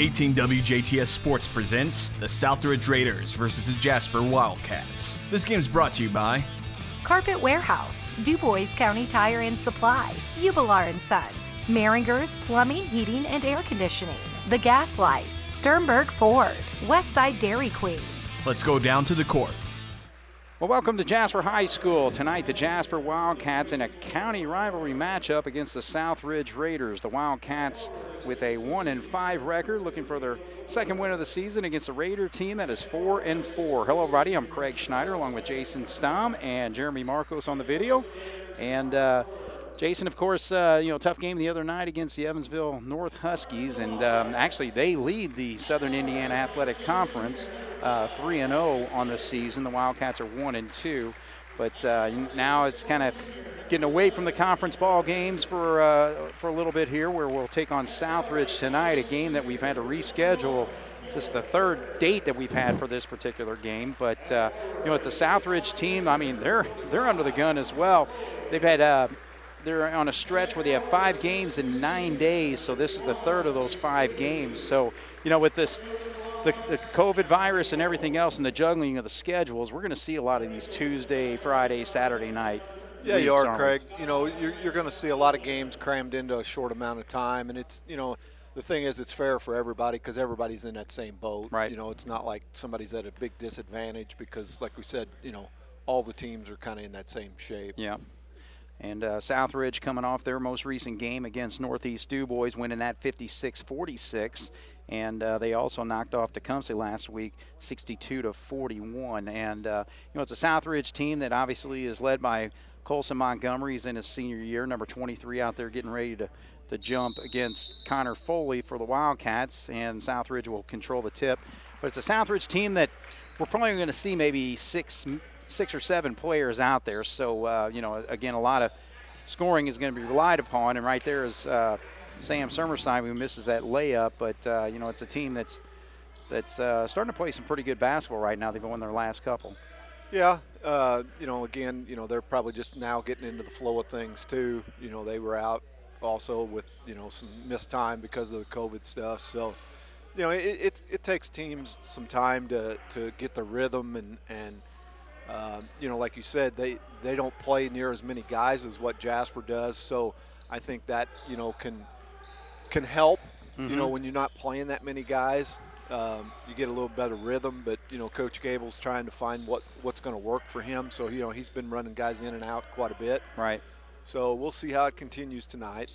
18 WJTS Sports presents the Southridge Raiders versus the Jasper Wildcats. This game is brought to you by Carpet Warehouse, DuBois County Tire and Supply, Ubilar & Sons, Maringer's Plumbing, Heating, and Air Conditioning, The Gaslight, Sternberg Ford, Westside Dairy Queen. Let's go down to the court. Well, welcome to Jasper High School. Tonight, the Jasper Wildcats in a county rivalry matchup against the Southridge Raiders. The Wildcats with a 1-5 record, looking for their second win of the season against a Raider team that is 4-4. Hello, everybody. I'm Craig Schneider, along with Jason Stamm and Jeremy Markos on the video. And Jason, of course, tough game the other night against the Evansville North Huskies, and actually they lead the Southern Indiana Athletic Conference 3-0 on the season. The Wildcats are 1-2, but now it's kind of getting away from the conference ball games for a little bit here, where we'll take on Southridge tonight, a game that we've had to reschedule. This is the third date that we've had for this particular game, but it's a Southridge team. I mean, they're under the gun as well. They've had they're on a stretch where they have 5 games in 9 days, so this is the third of those 5 games. So, with this, the COVID virus and everything else and the juggling of the schedules, we're going to see a lot of these Tuesday, Friday, Saturday night. Yeah, you are, Craig. You're going to see a lot of games crammed into a short amount of time, and it's, the thing is, it's fair for everybody because everybody's in that same boat. Right. It's not like somebody's at a big disadvantage because, like we said, all the teams are kind of in that same shape. Yeah. And Southridge coming off their most recent game against Northeast DuBois, winning that 56-46. And they also knocked off Tecumseh last week 62-41. And, it's a Southridge team that obviously is led by Colson Montgomery. He's in his senior year, number 23 out there getting ready to jump against Connor Foley for the Wildcats. And Southridge will control the tip. But it's a Southridge team that we're probably going to see maybe six or seven players out there. So, again, a lot of scoring is going to be relied upon. And right there is Sam Summerside, who misses that layup. But, it's a team that's starting to play some pretty good basketball right now. They've won their last couple. Yeah. They're probably just now getting into the flow of things, too. They were out also with, some missed time because of the COVID stuff. So, it takes teams some time to get the rhythm and like you said, they don't play near as many guys as what Jasper does. So I think that, can help, when you're not playing that many guys. You get a little better rhythm. But, Coach Gable's trying to find what's going to work for him. So, he's been running guys in and out quite a bit. Right. So we'll see how it continues tonight.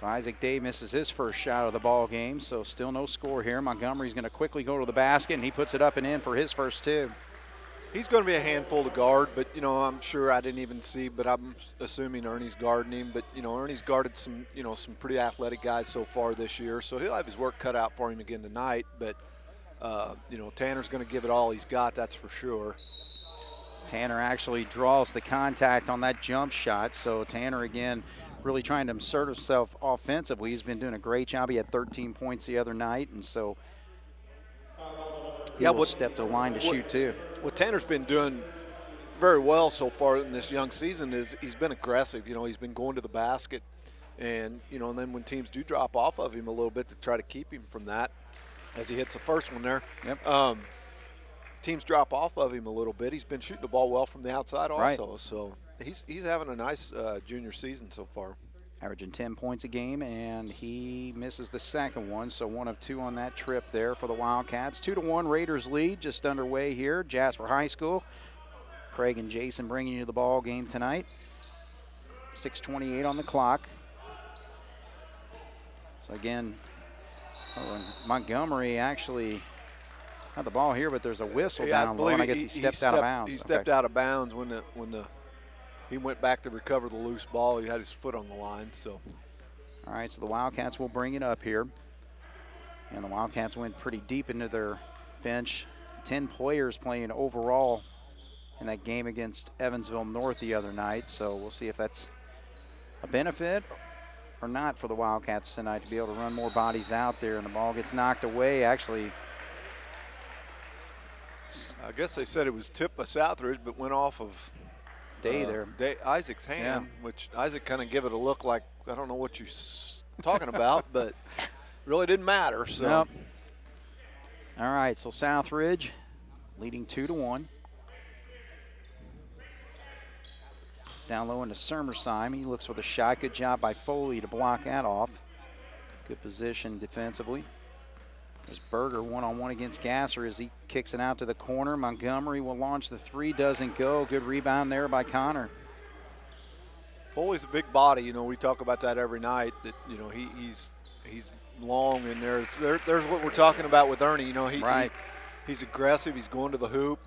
So Isaac Day misses his first shot of the ball game. So still no score here. Montgomery's going to quickly go to the basket, and he puts it up and in for his first 2. He's going to be a handful to guard, but, I'm sure I didn't even see, but I'm assuming Ernie's guarding him. But, Ernie's guarded some pretty athletic guys so far this year, so he'll have his work cut out for him again tonight. But, Tanner's going to give it all he's got, that's for sure. Tanner actually draws the contact on that jump shot. So Tanner, again, really trying to assert himself offensively. He's been doing a great job. He had 13 points the other night, and so he will step to the line to shoot too. What Tanner's been doing very well so far in this young season is he's been aggressive. He's been going to the basket, and and then when teams do drop off of him a little bit to try to keep him from that, as he hits the first one there. Yep. Teams drop off of him a little bit. He's been shooting the ball well from the outside also. Right. So he's having a nice junior season so far. Averaging 10 points a game, and he misses the second one. So 1 of 2 on that trip there for the Wildcats. 2-1 Raiders lead just underway here. Jasper High School. Craig and Jason bringing you the ball game tonight. 6:28 on the clock. So again, Montgomery actually had the ball here, but there's a whistle down low, and I guess he stepped out of bounds. He stepped out of bounds when he went back to recover the loose ball. He had his foot on the line. So, all right, so the Wildcats will bring it up here. And the Wildcats went pretty deep into their bench. 10 players playing overall in that game against Evansville North the other night. So we'll see if that's a benefit or not for the Wildcats tonight to be able to run more bodies out there. And the ball gets knocked away. Actually, I guess they said it was tipped by Southridge, but went off of Day there. Isaac's hand, which Isaac kind of give it a look like, I don't know what you're talking about, but really didn't matter. So. Nope. All right, so Southridge leading 2-1. Down low into Sermersheim. He looks for the shot. Good job by Foley to block that off. Good position defensively. There's Berger one-on-one against Gasser as he kicks it out to the corner. Montgomery will launch the three. Doesn't go. Good rebound there by Connor. Foley's a big body. You know, we talk about that every night. That, you know, he's long, and there's what we're talking about with Ernie. You know, he's aggressive. He's going to the hoop.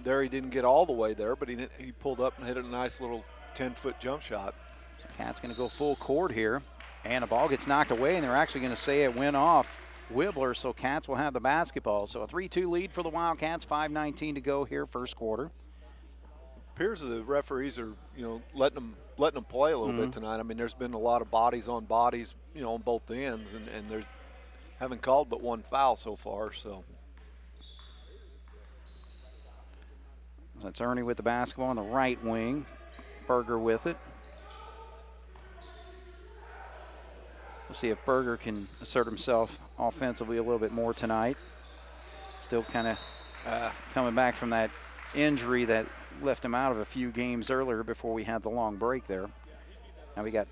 There he didn't get all the way there, but he pulled up and hit a nice little 10-foot jump shot. So Cat's going to go full court here, and the ball gets knocked away, and they're actually going to say it went off Wibbler, so Cats will have the basketball. So a 3-2 lead for the Wildcats, 5:19 to go here, first quarter. Appears the referees are, you know, letting them play a little bit tonight. I mean, there's been a lot of bodies on bodies, you know, on both ends, and there's haven't called but one foul so far. So that's Ernie with the basketball on the right wing. Berger with it. We'll see if Berger can assert himself offensively a little bit more tonight. Still kind of coming back from that injury that left him out of a few games earlier before we had the long break there. Now we got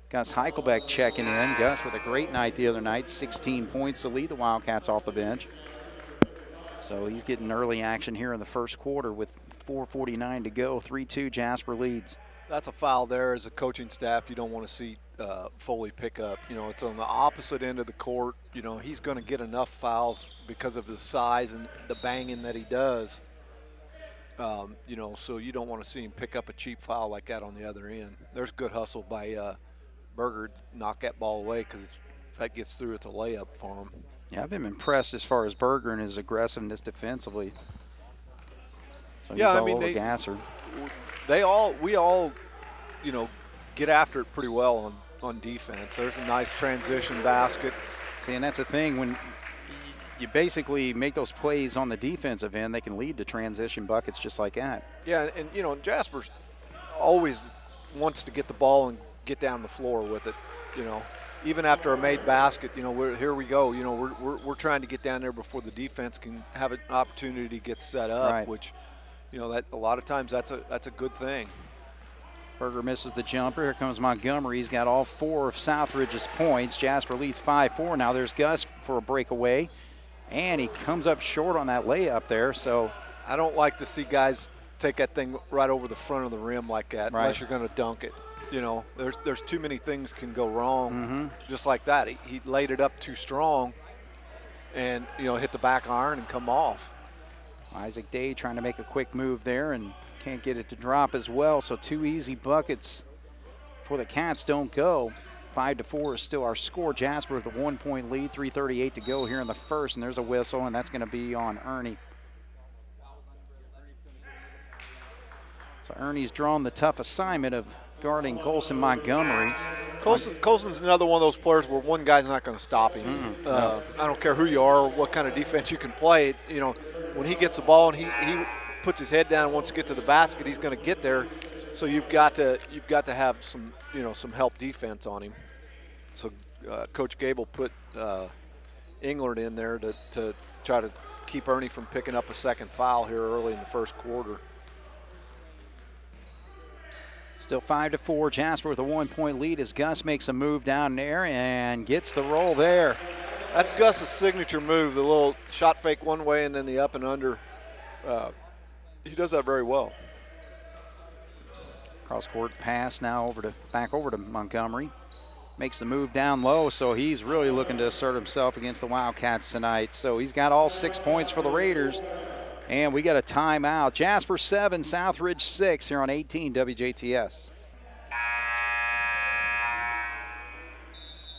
Gus Heichelbeck checking in. Gus with a great night the other night, 16 points to lead the Wildcats off the bench. So he's getting early action here in the first quarter with 4:49 to go. 3-2 Jasper leads. That's a foul there. As a coaching staff, you don't want to see Foley pick up. You know, it's on the opposite end of the court. You know, he's going to get enough fouls because of his size and the banging that he does. You know, so you don't want to see him pick up a cheap foul like that on the other end. There's good hustle by Berger to knock that ball away, because that gets through. It's a layup for him. Yeah, I've been impressed as far as Berger and his aggressiveness defensively. So he's yeah, all over Gasser. We all, you know, get after it pretty well on defense. There's a nice transition basket. See, and that's the thing, when you basically make those plays on the defensive end, they can lead to transition buckets just like that. Yeah, and you know, Jasper always wants to get the ball and get down the floor with it. You know, even after a made basket, you know, here we go. You know, we're trying to get down there before the defense can have an opportunity to get set up, right. Which, you know, that a lot of times that's a good thing. Berger misses the jumper. Here comes Montgomery. He's got all four of Southridge's points. Jasper leads 5-4. Now there's Gus for a breakaway, and he comes up short on that layup there. So I don't like to see guys take that thing right over the front of the rim like that, right. Unless you're going to dunk it. You know, there's too many things can go wrong. Just like that. He laid it up too strong and, you know, hit the back iron and come off. Isaac Day trying to make a quick move there and can't get it to drop as well. So 2 easy buckets for the Cats don't go. 5-4 is still our score. Jasper with a 1-point lead, 3:38 to go here in the first, and there's a whistle, and that's going to be on Ernie. So Ernie's drawn the tough assignment of guarding Colson Montgomery. Colson's another one of those players where one guy's not going to stop him. No. I don't care who you are or what kind of defense you can play. You know, when he gets the ball and he puts his head down and wants to get to the basket, he's going to get there. So you've got to have some help defense on him. So Coach Gable put Englert in there to try to keep Ernie from picking up a second foul here early in the first quarter. Still 5-4. Jasper with a 1-point lead as Gus makes a move down there and gets the roll there. That's Gus's signature move, the little shot fake one way and then the up and under. He does that very well. Cross court pass now back over to Montgomery. Makes the move down low, so he's really looking to assert himself against the Wildcats tonight. So he's got all 6 points for the Raiders. And we got a timeout. Jasper 7, Southridge 6 here on 18 WJTS.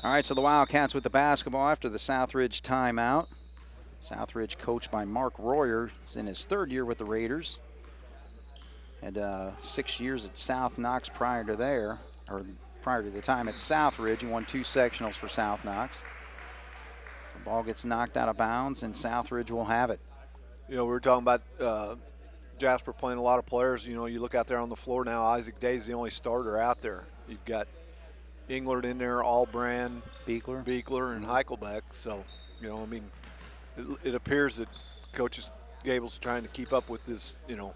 All right, so the Wildcats with the basketball after the Southridge timeout. Southridge coached by Mark Royer. He's in his 3rd year with the Raiders. Had 6 years at South Knox prior to the time at Southridge. He won 2 sectionals for South Knox. So the ball gets knocked out of bounds, and Southridge will have it. You know, we were talking about Jasper playing a lot of players. You know, you look out there on the floor now, Isaac Day's the only starter out there. You've got Englert in there, Allbrand, Beekler, and Heichelbeck. So, you know, I mean, it appears that Coach Gable's trying to keep up with this, you know,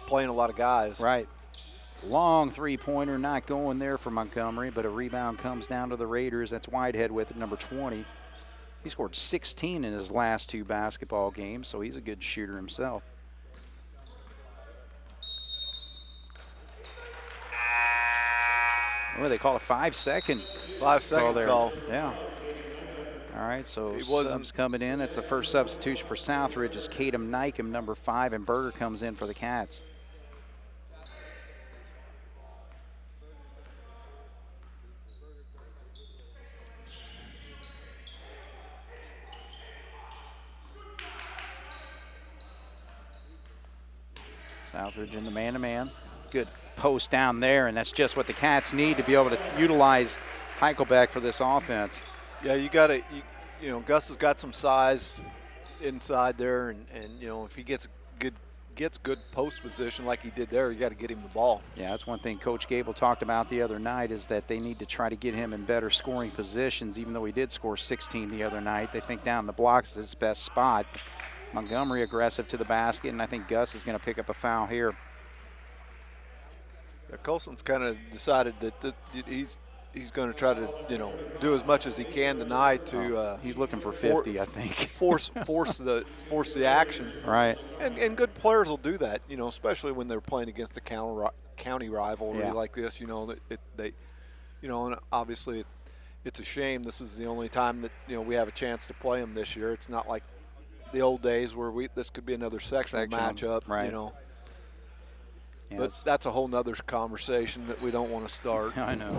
playing a lot of guys. Right. Long three-pointer, not going there for Montgomery, but a rebound comes down to the Raiders. That's Whitehead with it, number 20. He scored 16 in his last 2 basketball games, so he's a good shooter himself. What do they call a 5-second? 5-second call. Yeah. All right, so subs coming in. That's the first substitution for Southridge is Kadem Nykem, number 5, and Berger comes in for the Cats. Southridge in the man-to-man. Good post down there, and that's just what the Cats need to be able to utilize Heichelbeck for this offense. Yeah, you got to, you know, Gus has got some size inside there, and you know, if he gets good post position like he did there, you got to get him the ball. Yeah, that's one thing Coach Gable talked about the other night is that they need to try to get him in better scoring positions, even though he did score 16 the other night. They think down the blocks is his best spot. Montgomery aggressive to the basket, and I think Gus is going to pick up a foul here. Yeah, Colson's kind of decided that he's going to try to, you know, do as much as he can tonight to. He's looking for 50, I think. force the action. Right. And good players will do that, you know, especially when they're playing against a county rivalry like this. You know, they, you know, and obviously it's a shame. This is the only time that, you know, we have a chance to play them this year. It's not like the old days where this could be another sectional matchup, right. You know. Yes. But that's a whole nother conversation that we don't want to start. I know.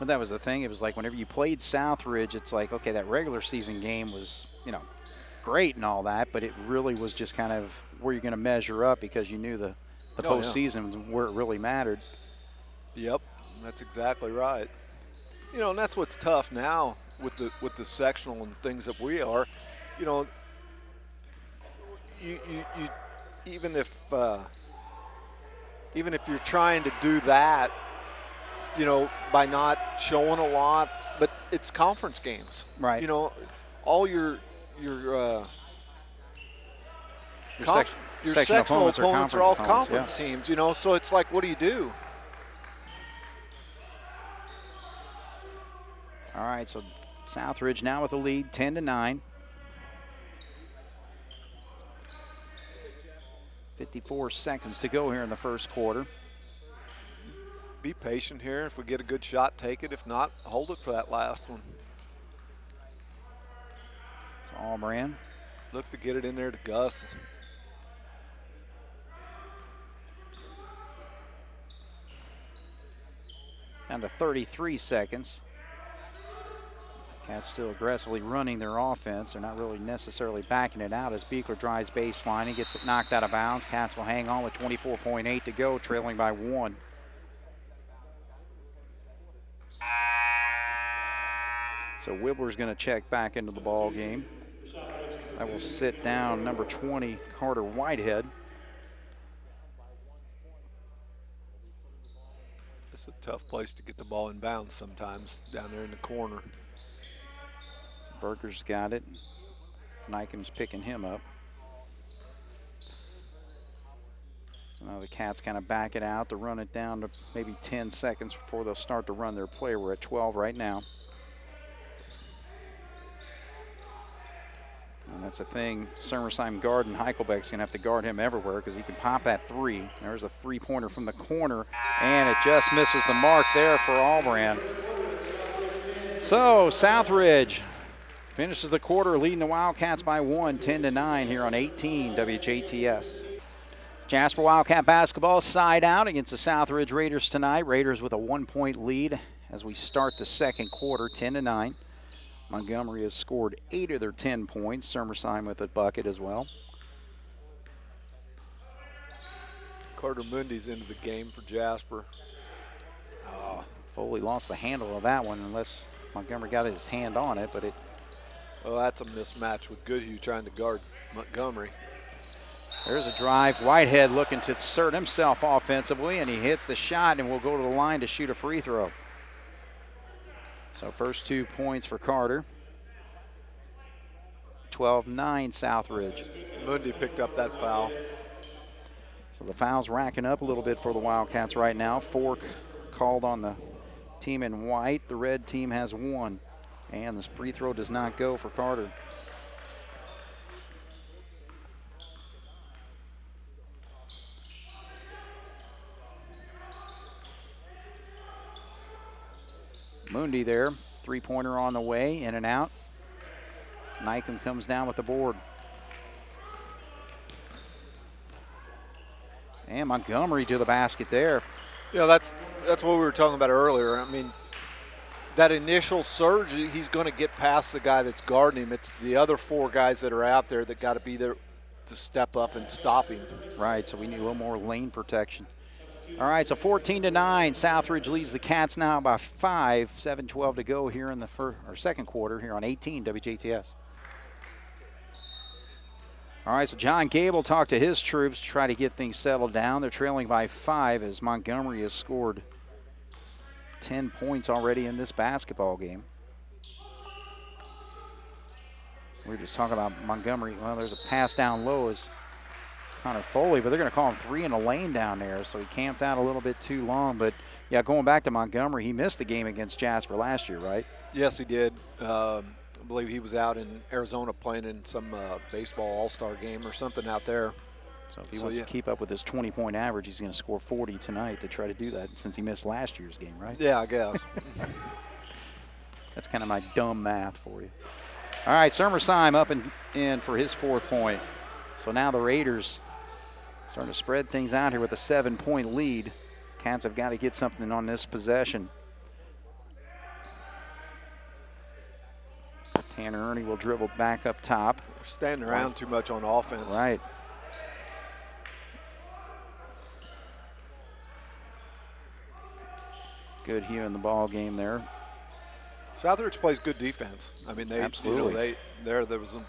But that was the thing. It was like whenever you played Southridge, it's like, okay, that regular season game was, you know, great and all that, but it really was just kind of where you're going to measure up because you knew the postseason was where it really mattered. Yep, that's exactly right. You know, and that's what's tough now with the sectional and things that we are. You know, you even if you're trying to do that, you know, by not showing a lot, but it's conference games, right? You know, all your sectional opponents are all conference teams, you know. So it's like, what do you do? All right, so Southridge now with the lead, 10-9. 54 seconds to go here in the first quarter. Be patient here. If we get a good shot, take it. If not, hold it for that last one. So Allbrand. Look to get it in there to Gus. Down to 33 seconds. Cats still aggressively running their offense. They're not really necessarily backing it out as Beekler drives baseline. He gets it knocked out of bounds. Cats will hang on with 24.8 to go, trailing by 1. So Wibbler's going to check back into the ball game. That will sit down number 20, Carter Whitehead. It's a tough place to get the ball in bounds sometimes, down there in the corner. Berger's got it. Nykem's picking him up. So now the Cats kind of back it out to run it down to maybe 10 seconds before they'll start to run their play. We're at 12 right now. And that's the thing, Summerside guard and Heichelbeck's going to have to guard him everywhere because he can pop that three. There's a three-pointer from the corner, and it just misses the mark there for Allbrand. So Southridge finishes the quarter leading the Wildcats by 1, 10-9 here on 18 WJTS. Jasper Wildcat basketball side out against the Southridge Raiders tonight. Raiders with a 1-point lead as we start the second quarter, 10-9. Montgomery has scored 8 of their 10 points. Summerside with a bucket as well. Carter Mundy's into the game for Jasper. Foley lost the handle of that one unless Montgomery got his hand on it, but it. Well, that's a mismatch with Goodhue trying to guard Montgomery. There's a drive. Whitehead looking to assert himself offensively, and he hits the shot and will go to the line to shoot a free throw. So first 2 points for Carter. 12-9 Southridge. Mundy picked up that foul. So the foul's racking up a little bit for the Wildcats right now. 4 called on the team in white. The red team has 1. And this free throw does not go for Carter. Mundy there, 3-pointer on the way, in and out. Nykum comes down with the board. And Montgomery to the basket there. Yeah, that's what we were talking about earlier. I mean, that initial surge, he's going to get past the guy that's guarding him. It's the other 4 guys that are out there that got to be there to step up and stop him. Right, so we need a little more lane protection. All right, so 14-9. Southridge leads the Cats now by 5. 7:12 to go here in the second quarter here on 18 WJTS. All right, so John Gable talked to his troops to try to get things settled down. They're trailing by 5 as Montgomery has scored 10 points already in this basketball game. We were just talking about Montgomery. Well, there's a pass down low as Connor Foley, but they're going to call him 3 in a lane down there, so he camped out a little bit too long. But, yeah, going back to Montgomery, he missed the game against Jasper last year, right? Yes, he did. I believe he was out in Arizona playing in some baseball all-star game or something out there. So if he wants to keep up with his 20-point average, he's going to score 40 tonight to try to do that since he missed last year's game, right? Yeah, I guess. That's kind of my dumb math for you. All right, Summersheim up and in for his 4th point. So now the Raiders starting to spread things out here with a 7-point lead. Cats have got to get something on this possession. Tanner Ernie will dribble back up top. We're standing around too much on offense. Right. Good hue in the ball game there. Southridge plays good defense. I mean, Absolutely. There was some.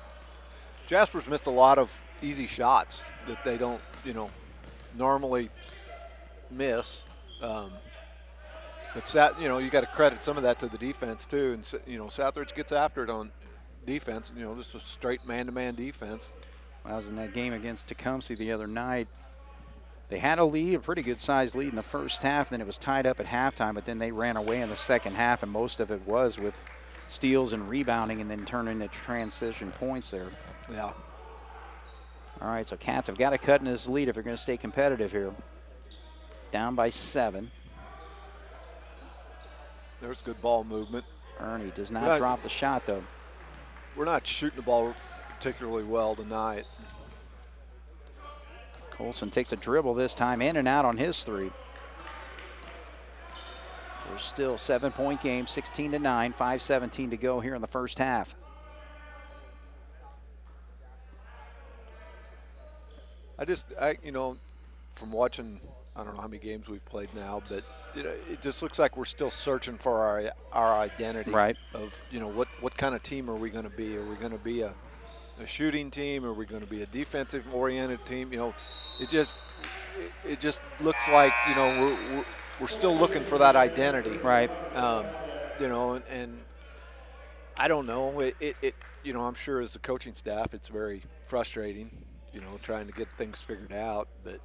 Jasper's missed a lot of easy shots that they don't, normally miss. But you got to credit some of that to the defense too. And Southridge gets after it on defense. This is a straight man-to-man defense. When I was in that game against Tecumseh the other night, they had a lead, a pretty good-sized lead in the first half. Then it was tied up at halftime, but then they ran away in the second half, and most of it was with steals and rebounding and then turn into transition points there. Yeah. All right, so Cats have got to cut in this lead if they're going to stay competitive here. Down by 7. There's good ball movement. Ernie does not drop the shot, though. We're not shooting the ball particularly well tonight. Colson takes a dribble this time, in and out on his 3. So we're still 7-point game, 16-9, 5:17 to go here in the first half. From watching, I don't know how many games we've played now, but it just looks like we're still searching for our identity. Right. Of what kind of team are we going to be? Are we going to be a shooting team? Are we going to be a defensive-oriented team? It just looks like we're still looking for that identity. Right. And I don't know. I'm sure as a coaching staff, it's very frustrating. Trying to get things figured out, but.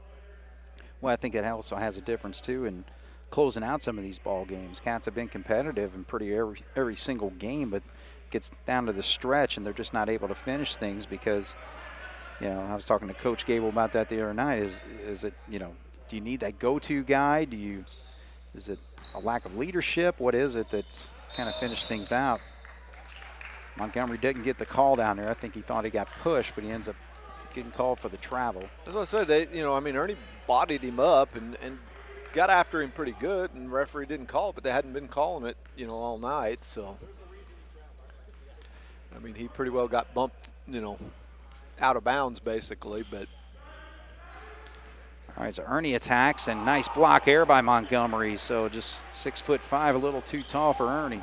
Well, I think it also has a difference too in closing out some of these ball games. Cats have been competitive in pretty every single game, but it gets down to the stretch and they're just not able to finish things because, I was talking to Coach Gable about that the other night. Is it do you need that go-to guy? Is it a lack of leadership? What is it that's kind of finished things out? Montgomery didn't get the call down there. I think he thought he got pushed, but he ends up getting called for the travel. As I said, Ernie bodied him up and got after him pretty good, and the referee didn't call it, but they hadn't been calling it, all night. So, he pretty well got bumped, out of bounds basically. But all right, so Ernie attacks, and nice block air by Montgomery. So just 6'5", a little too tall for Ernie.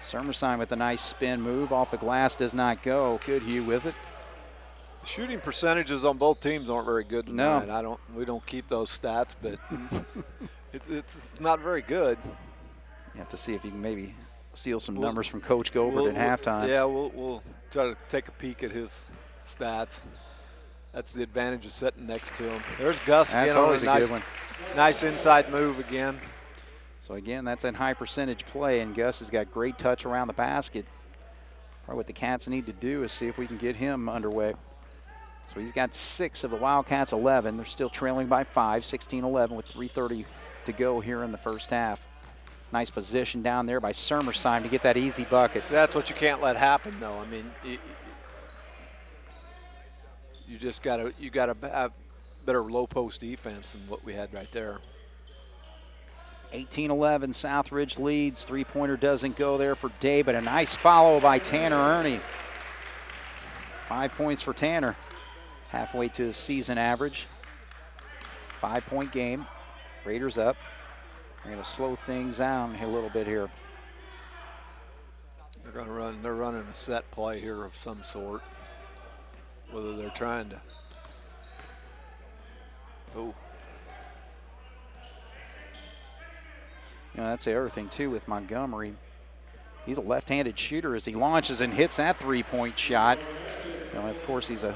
Summersheim with a nice spin move off the glass, does not go. Good hue with it. The shooting percentages on both teams aren't very good tonight. No. We don't keep those stats, but it's not very good. You have to see if you can maybe steal some numbers from Coach Gobert at halftime. Yeah, we'll try to take a peek at his stats. That's the advantage of sitting next to him. There's Gus again. That's always a good one. Nice inside move again. So again, that's that high percentage play, and Gus has got great touch around the basket. Probably what the Cats need to do is see if we can get him underway. So he's got 6 of the Wildcats' 11. They're still trailing by 5, 16-11 with 3:30 to go here in the first half. Nice position down there by Sermersheim to get that easy bucket. So that's what you can't let happen, though. I mean, you just gotta have better low post defense than what we had right there. 18-11, Southridge leads. Three-pointer doesn't go there for Day, but a nice follow by Tanner Ernie. 5 points for Tanner, halfway to his season average. 5-point game. Raiders up. They're going to slow things down a little bit here. They're running a set play here of some sort. Whether they're trying to. Oh. You know, that's the other thing, too, with Montgomery. He's a left-handed shooter as he launches and hits that three-point shot. You know, of course, he's a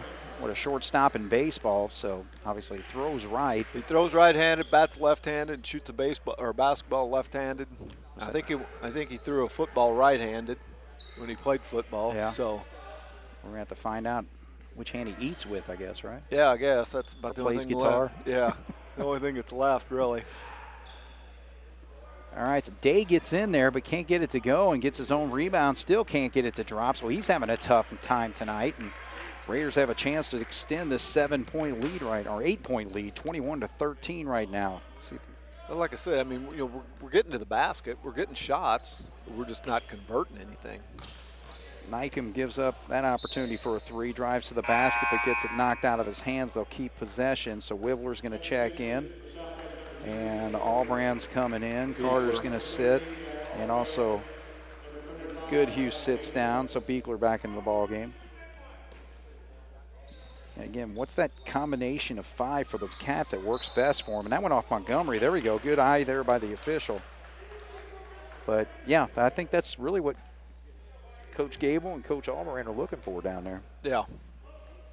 shortstop in baseball, so obviously he throws right. He throws right-handed, bats left-handed, and shoots a baseball or basketball left-handed. I think he threw a football right-handed when he played football. Yeah. So we're gonna have to find out which hand he eats with, I guess, right? Yeah, I guess that's about the only plays thing guitar. left. Yeah, the only thing that's left, really. All right, so Day gets in there but can't get it to go and gets his own rebound, still can't get it to drop, so he's having a tough time tonight. And Raiders have a chance to extend this 7-point lead or 8-point lead, 21-13 right now. Well, like I said, I mean, we're getting to the basket, we're getting shots, but we're just not converting anything. Nykum gives up that opportunity for a 3, drives to the basket but gets it knocked out of his hands. They'll keep possession, so Wibbler's going to check in. And Albrand's coming in. Carter's going to sit. And also Goodhue sits down, so Beekler back into the ball game. And again, what's that combination of 5 for the Cats that works best for them? And that went off Montgomery. There we go. Good eye there by the official. But, yeah, I think that's really what Coach Gable and Coach Albrand are looking for down there. Yeah.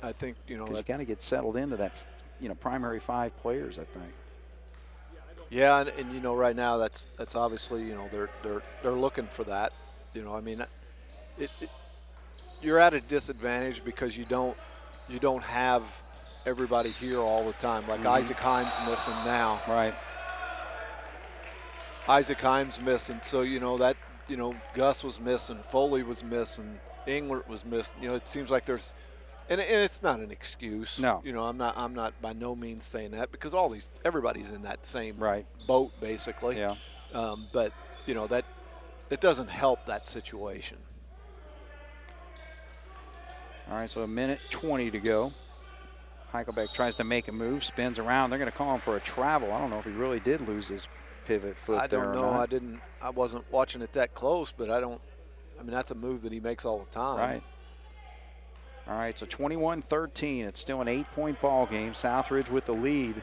I think, you got to get settled into that, primary 5 players, I think. Yeah, and right now that's obviously, they're looking for that. I mean, you're at a disadvantage because you don't have everybody here all the time. Like Isaac Himes missing now. Right. Isaac Himes missing. So, Gus was missing, Foley was missing, Englert was missing. It seems like there's and it's not an excuse. No. I'm not by no means saying that because everybody's in that same boat basically. Yeah. But that doesn't help that situation. All right, so 1:20 to go. Heichelbeck tries to make a move, spins around. They're going to call him for a travel. I don't know if he really did lose his pivot foot. I don't know. I wasn't watching it that close, but that's a move that he makes all the time. Right. All right, so 21-13. It's still an 8-point ball game. Southridge with the lead.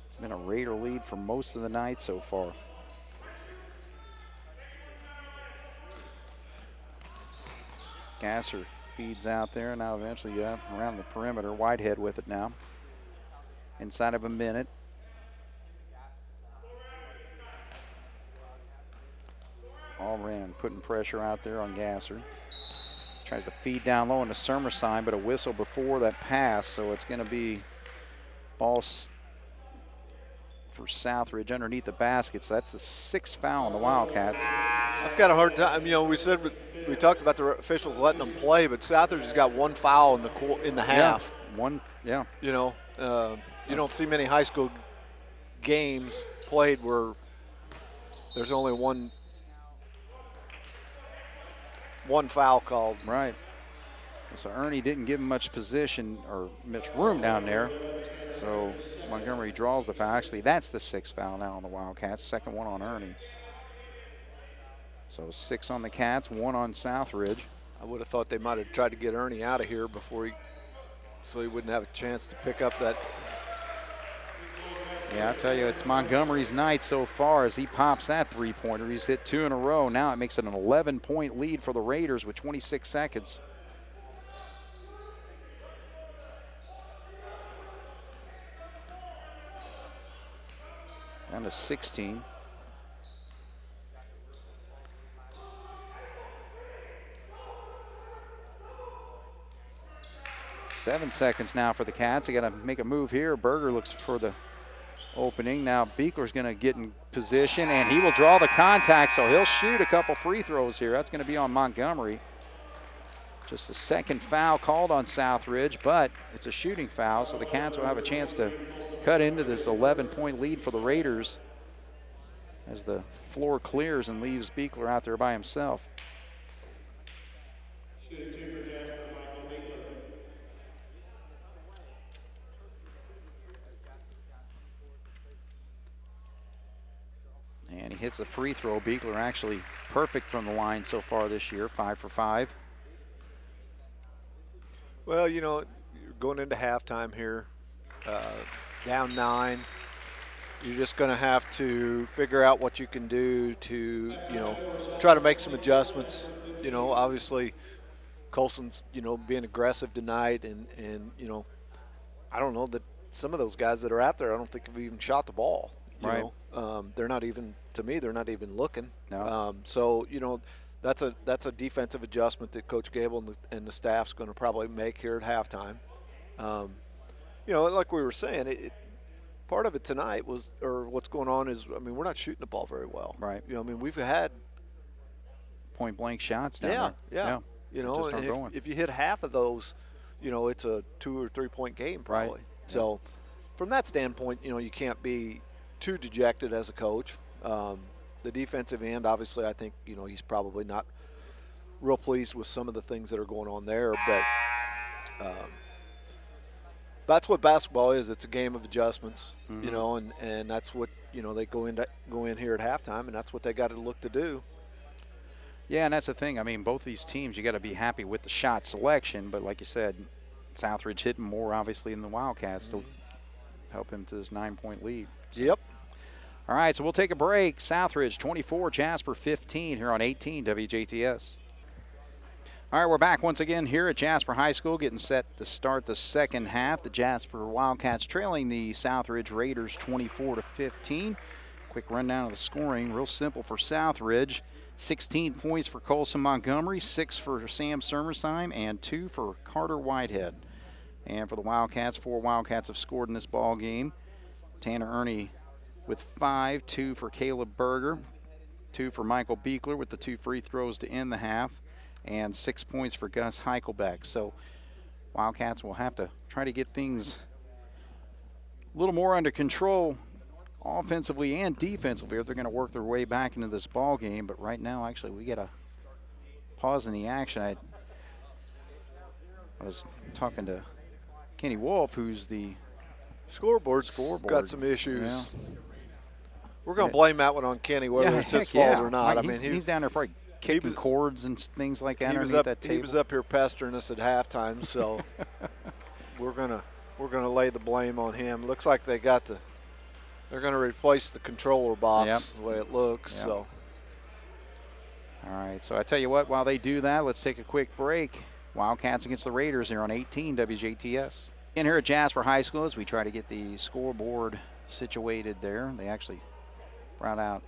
It's been a Raider lead for most of the night so far. Gasser feeds out there. Now eventually, around the perimeter. Whitehead with it now. Inside of a minute. Albrand putting pressure out there on Gasser. Tries to feed down low into Sermersheim, but a whistle before that pass, so it's going to be ball for Southridge underneath the basket. So that's the 6th foul on the Wildcats. I've got a hard time. We talked about the officials letting them play, but Southridge has got 1 foul in the half. One. You don't see many high school games played where there's only one foul called. Right. So Ernie didn't give him much position or much room down there. So Montgomery draws the foul. Actually, that's the 6th foul now on the Wildcats. 2nd one on Ernie. So 6 on the Cats, 1 on Southridge. I would have thought they might have tried to get Ernie out of here so he wouldn't have a chance to pick up that Yeah, I'll tell you, it's Montgomery's night so far as he pops that three-pointer. He's hit 2 in a row. Now it makes it an 11-point lead for the Raiders with 26 seconds. Down to 16. Seven seconds now for the Cats. They got to make a move here. Berger looks for the opening. Now Beekler's going to get in position, and he will draw the contact, so he'll shoot a couple free throws here. That's going to be on Montgomery. Just the second foul called on Southridge, but it's a shooting foul, so the Cats will have a chance to cut into this 11-point lead for the Raiders as the floor clears and leaves Beekler out there by himself. And he hits a free throw. Beekler actually perfect from the line so far this year, 5 for 5. Well, you know, you're going into halftime here, down 9. You're just going to have to figure out what you can do to, you know, try to make some adjustments. You know, obviously Colson's, you know, being aggressive tonight, and you know, I don't know that some of those guys that are out there, I don't think have even shot the ball. You right. know, they're not even, to me, they're not even looking. No. So, you know, that's a defensive adjustment that Coach Gable and the staff's going to probably make here at halftime. You know, like we were saying, part of it tonight was, or what's going on is, I mean, we're not shooting the ball very well. Right. You know, I mean, we've had point-blank shots down there. Yeah. You know, and if you hit half of those, you know, it's a 2 or 3 point game probably. Right. So from that standpoint, you know, you can't be too dejected as a coach. The defensive end, obviously, I think, you know, he's probably not real pleased with some of the things that are going on there, but that's what basketball is. It's a game of adjustments, you know, and that's what, you know, they go in here at halftime, and that's what they got to look to do. Yeah, and that's the thing. I mean, both these teams, you got to be happy with the shot selection, but like you said, Southridge hitting more, obviously, than the Wildcats to help him to this 9-point lead. So. Yep. All right, so we'll take a break. Southridge 24, Jasper 15 here on 18 WJTS. All right, we're back once again here at Jasper High School, getting set to start the second half. The Jasper Wildcats trailing the Southridge Raiders 24-15. Quick rundown of the scoring, real simple for Southridge. 16 points for Colson Montgomery, 6 for Sam Sermersheim, and 2 for Carter Whitehead. And for the Wildcats, 4 Wildcats have scored in this ball game. Tanner Ernie with 5, 2 for Caleb Berger, 2 for Michael Beekler with the 2 free throws to end the half, and 6 points for Gus Heichelbeck. So Wildcats will have to try to get things a little more under control offensively and defensively if they're going to work their way back into this ball game. But right now, actually, we got a pause in the action. I was talking to Kenny Wolf, who's the Scoreboard's got some issues. Yeah. We're going to blame that one on Kenny, whether it's his fault or not. Like, he's down there probably kicking cords and things like that underneath that table. He was up here pestering us at halftime, so we're gonna lay the blame on him. Looks like they're going to replace the controller box the way it looks. Yep. So. All right, so I tell you what, while they do that, let's take a quick break. Wildcats against the Raiders here on 18 WJTS. In here at Jasper High School as we try to get the scoreboard situated there. They actually brought out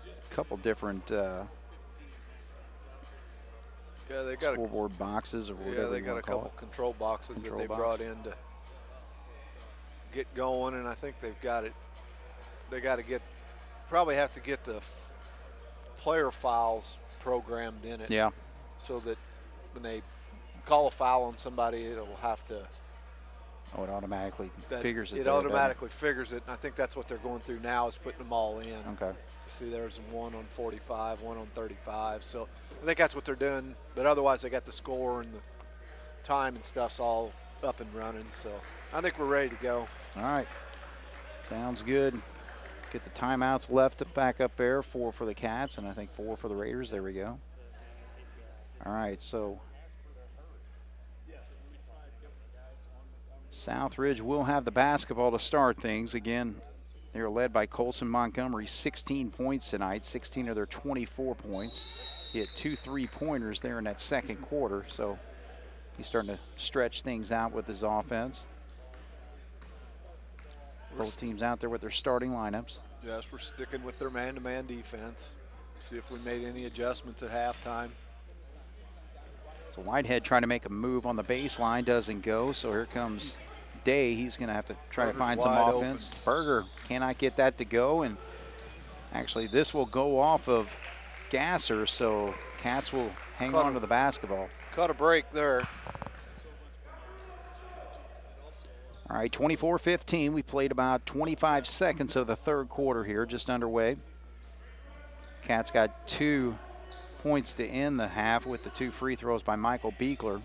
a couple different they got scoreboard boxes or whatever. Yeah, they got a couple control boxes that they brought in to get going, and I think they've got it. They got to probably have to get the player files programmed in it. Yeah. So that when they call a foul on somebody, it'll have to. Oh, it automatically figures it. It automatically figures it, and I think that's what they're going through now is putting them all in. Okay. You see, there's one on 45, one on 35. So I think that's what they're doing. But otherwise, they got the score and the time and stuff's all up and running. So I think we're ready to go. All right. Sounds good. Get the timeouts left back up there. 4 for the Cats, and I think 4 for the Raiders. There we go. All right, so Southridge will have the basketball to start things. Again, they're led by Colson Montgomery, 16 points tonight, 16 of their 24 points. He had 2 3-pointers there in that second quarter, so he's starting to stretch things out with his offense. Both teams out there with their starting lineups. Yes, we're sticking with their man-to-man defense. See if we made any adjustments at halftime. So Whitehead trying to make a move on the baseline, doesn't go, so here comes Day. He's going to have to try to find some offense. Open. Berger cannot get that to go, and actually this will go off of Gasser, so Cats will hang on to the basketball. Caught a break there. All right, 24-15. We played about 25 seconds of the third quarter here, just underway. Cats got 2 points to end the half with the 2 free throws by Michael Beekler.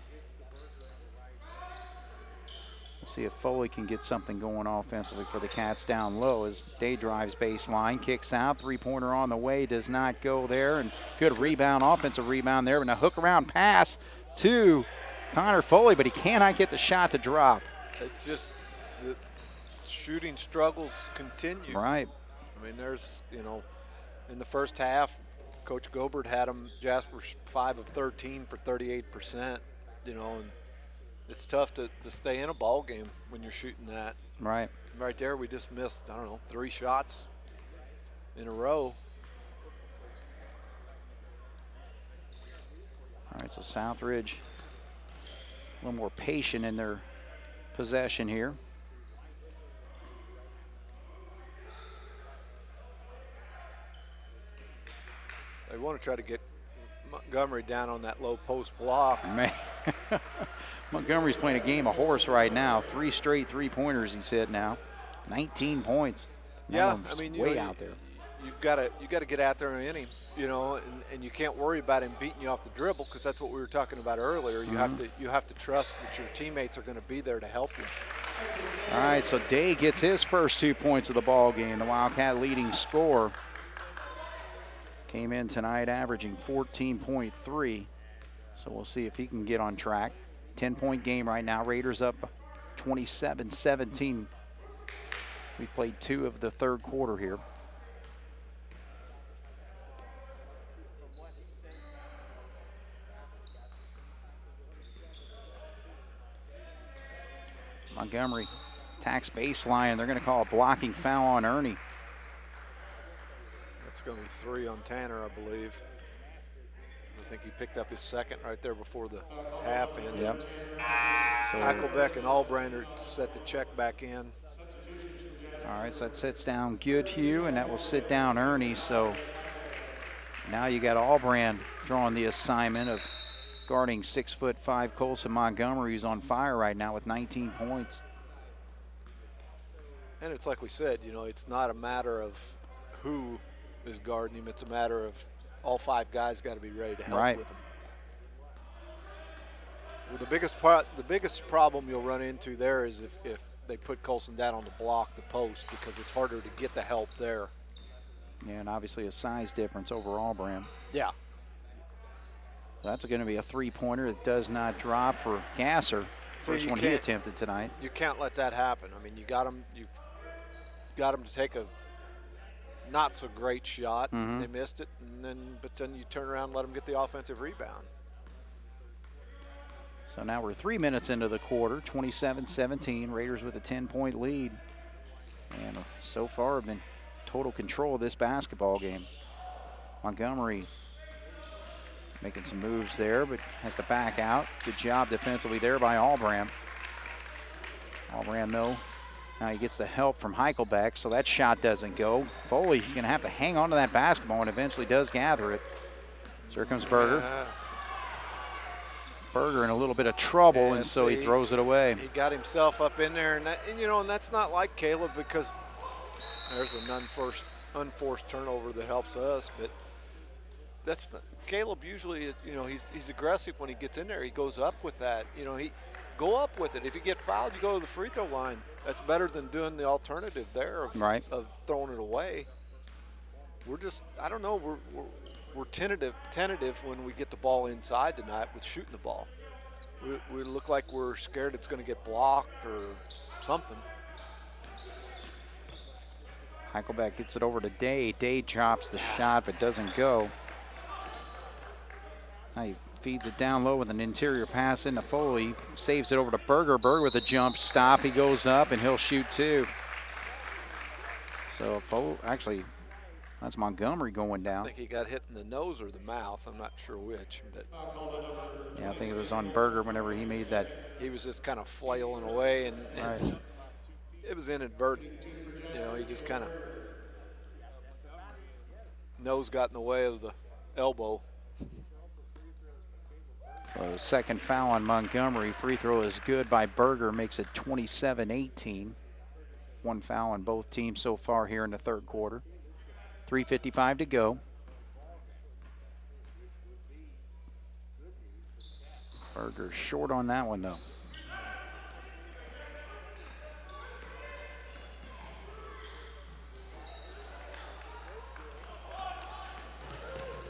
We'll see if Foley can get something going offensively for the Cats down low as Day drives baseline, kicks out, 3-pointer on the way, does not go there, and good rebound, offensive rebound there, and a hook around pass to Connor Foley, but he cannot get the shot to drop. It's just the shooting struggles continue. Right. I mean, there's, in the first half, Coach Gobert had him, Jasper 5 of 13 for 38%, and it's tough to stay in a ball game when you're shooting that. Right. Right there, we just missed, 3 shots in a row. All right, so Southridge a little more patient in their possession here. They want to try to get Montgomery down on that low post block. Man, Montgomery's playing a game of horse right now. 3 straight 3-pointers he's hit now. 19 points. Yeah, I mean, way out there. You've got to get out there and in him, and you can't worry about him beating you off the dribble because that's what we were talking about earlier. You have to trust that your teammates are going to be there to help you. All right, so Day gets his first 2 points of the ball game. The Wildcat leading scorer. Came in tonight averaging 14.3. So we'll see if he can get on track. 10-point game right now. Raiders up 27-17. We played 2 of the third quarter here. Montgomery attacks baseline. They're going to call a blocking foul on Ernie. It's going to be 3 on Tanner, I believe. I think he picked up his second right there before the half ended. Yep. So Hackelbeck and Allbrand are set to check back in. All right, so that sits down Goodhue, and that will sit down Ernie. So now you got Allbrand drawing the assignment of guarding 6'5" Colson Montgomery, who's on fire right now with 19 points. And it's like we said, it's not a matter of who is guarding him. It's a matter of all 5 guys got to be ready to help with him. Well, the biggest problem you'll run into there is if they put Colson down on the block, the post, because it's harder to get the help there. Yeah, and obviously a size difference overall, Bram. Yeah. That's going to be a 3-pointer that does not drop for Gasser. First one he attempted tonight. You can't let that happen. I mean, you've got him to take a not so great shot. They missed it, but then you turn around and let them get the offensive rebound. So now we're 3 minutes into the quarter, 27-17. Raiders with a 10-point lead. And so far have been total control of this basketball game. Montgomery making some moves there, but has to back out. Good job defensively there by Allbrand. Allbrand, though, now he gets the help from Hackelbeck, so that shot doesn't go. Foley's going to have to hang on to that basketball and eventually does gather it. So here comes Berger. Berger in a little bit of trouble, and so he throws it away. He got himself up in there, and that's not like Caleb because there's an unforced turnover that helps us, but that's not, Caleb usually, he's aggressive when he gets in there. He goes up with that. He go up with it. If you get fouled, you go to the free throw line. That's better than doing the alternative there of throwing it away. We're just, I don't know, we're tentative when we get the ball inside tonight with shooting the ball. we look like we're scared it's going to get blocked or something. Heichelbeck gets it over to Day. Day chops the shot but doesn't go. Now he feeds it down low with an interior pass into Foley. Saves it over to Berger. Berger with a jump stop. He goes up and he'll shoot two. So actually, that's Montgomery going down. I think he got hit in the nose or the mouth. I'm not sure which. But yeah, I think it was on Berger whenever he made that. He was just kind of flailing away, and Right. it was inadvertent. You know, he just kind of nose got in the way of the elbow. So second foul on Montgomery. Free throw is good by Berger. Makes it 27-18. One foul on both teams so far here in the third quarter. 3:55 to go. Berger short on that one, though.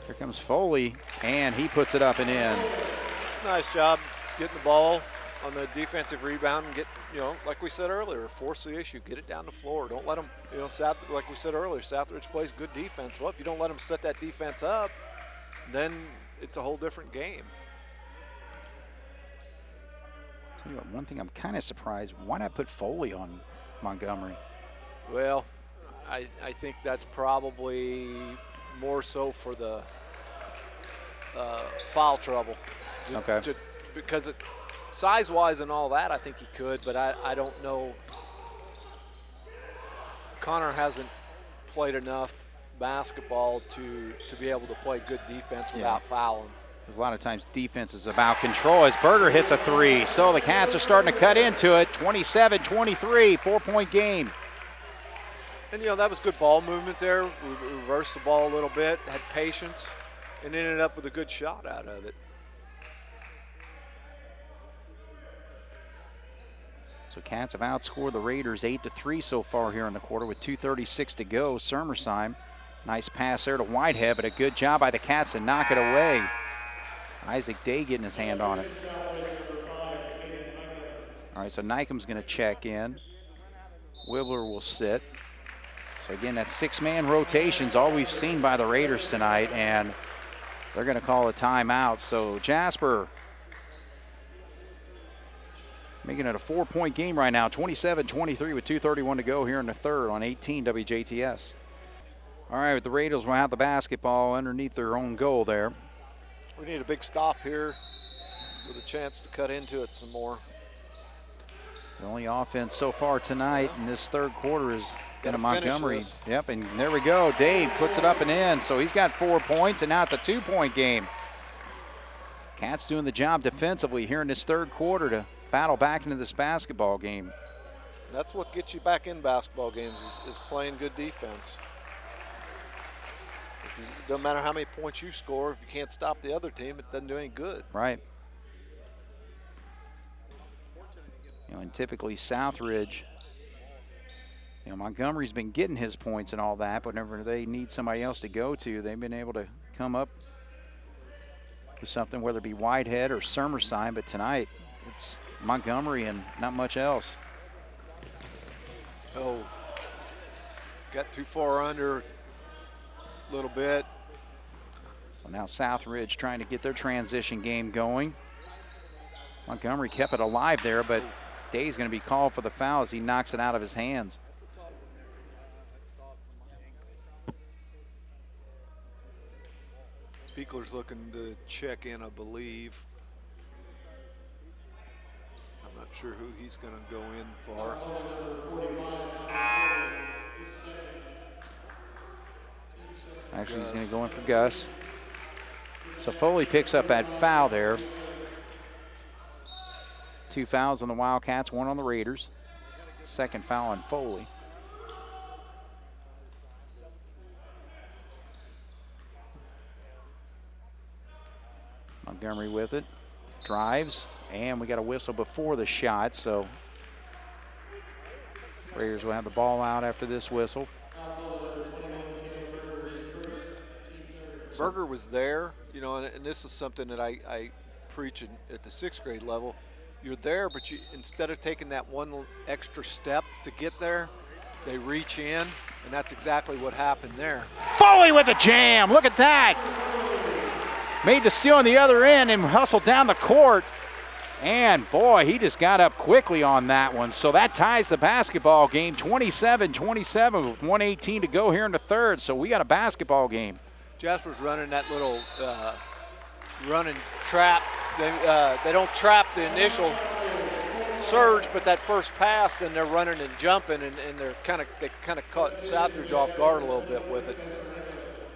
Here comes Foley, and he puts it up and in. It's a nice job getting the ball on the defensive rebound and get, you know, like we said earlier, force the issue, get it down the floor. Don't let them, you know, like we said earlier, Southridge plays good defense. Well, if you don't let them set that defense up, then it's a whole different game. Tell you what, one thing I'm kind of surprised, why not put Foley on Montgomery? Well, I think that's probably more so for the foul trouble. Okay. Because it, size-wise and all that, I think he could, but I don't know. Connor hasn't played enough basketball to be able to play good defense without fouling. A lot of times defense is about control as Berger hits a three. So the Cats are starting to cut into it. 27-23, 4-point game. And, you know, that was good ball movement there. We reversed the ball a little bit, had patience, and ended up with a good shot out of it. So Cats have outscored the Raiders 8-3 so far here in the quarter with 2:36 to go. Sermersheim, nice pass there to Whitehead, but a good job by the Cats to knock it away. Isaac Day getting his hand on it. All right, so Nykam's going to check in. Wibbler will sit. So again, that's six-man rotations, all we've seen by the Raiders tonight, and they're going to call a timeout. So Jasper making it a 4-point game right now, 27-23 with 2:31 to go here in the third on 18 WJTS. All right, the Raiders will have the basketball underneath their own goal there. We need a big stop here with a chance to cut into it some more. The only offense so far tonight in this third quarter is going to Montgomery. Yep, and there we go. Dave puts it up and in, so he's got 4 points, and now it's a 2-point game. Cats doing the job defensively here in this third quarter to battle back into this basketball game. That's what gets you back in basketball games is playing good defense. Doesn't matter how many points you score, if you can't stop the other team, it doesn't do any good. Right. You know, and typically Southridge, you know, Montgomery's been getting his points and all that, but whenever they need somebody else to go to, they've been able to come up with something, whether it be Whitehead or Sermersheim, but tonight it's Montgomery and not much else. Oh, got too far under a little bit. So now Southridge trying to get their transition game going. Montgomery kept it alive there, but Day's going to be called for the foul as he knocks it out of his hands. Beekler's looking to check in, I believe. I'm not sure who he's going to go in for. Actually, he's going to go in for Gus. So Foley picks up that foul there. 2 fouls on the Wildcats, 1 on the Raiders. Second foul on Foley. Montgomery with it, drives, and we got a whistle before the shot, so Raiders will have the ball out after this whistle. Berger was there, you know, and this is something that I preach at the 6th grade level. You're there, but instead of taking that one extra step to get there, they reach in, and that's exactly what happened there. Foley with a jam. Look at that. Made the steal on the other end and hustled down the court. And boy, he just got up quickly on that one. So that ties the basketball game, 27-27 with 1:18 to go here in the third. So we got a basketball game. Jasper's running that little running trap. They don't trap the initial surge, but that first pass, then they're running and jumping, and they kind of caught Southridge off guard a little bit with it.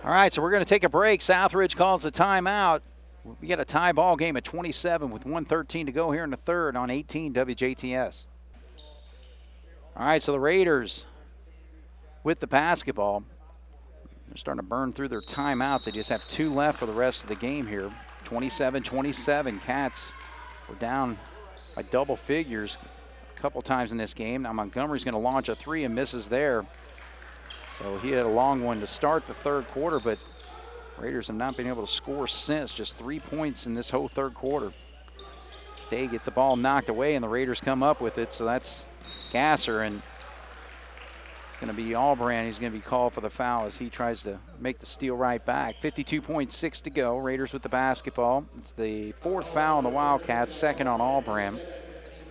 All right, so we're going to take a break. Southridge calls the timeout. We got a tie ball game at 27 with 1:13 to go here in the third on 18 WJTS. All right, so the Raiders with the basketball. They're starting to burn through their timeouts. They just have 2 left for the rest of the game here. 27-27. Cats were down by double figures a couple times in this game. Now Montgomery's going to launch a 3 and misses there. So he had a long one to start the third quarter, but Raiders have not been able to score since. Just 3 points in this whole third quarter. Day gets the ball knocked away, and the Raiders come up with it. So that's Gasser, and it's going to be Albrand. He's going to be called for the foul as he tries to make the steal right back. 52.6 to go. Raiders with the basketball. It's the 4th foul on the Wildcats, 2nd on Albrand.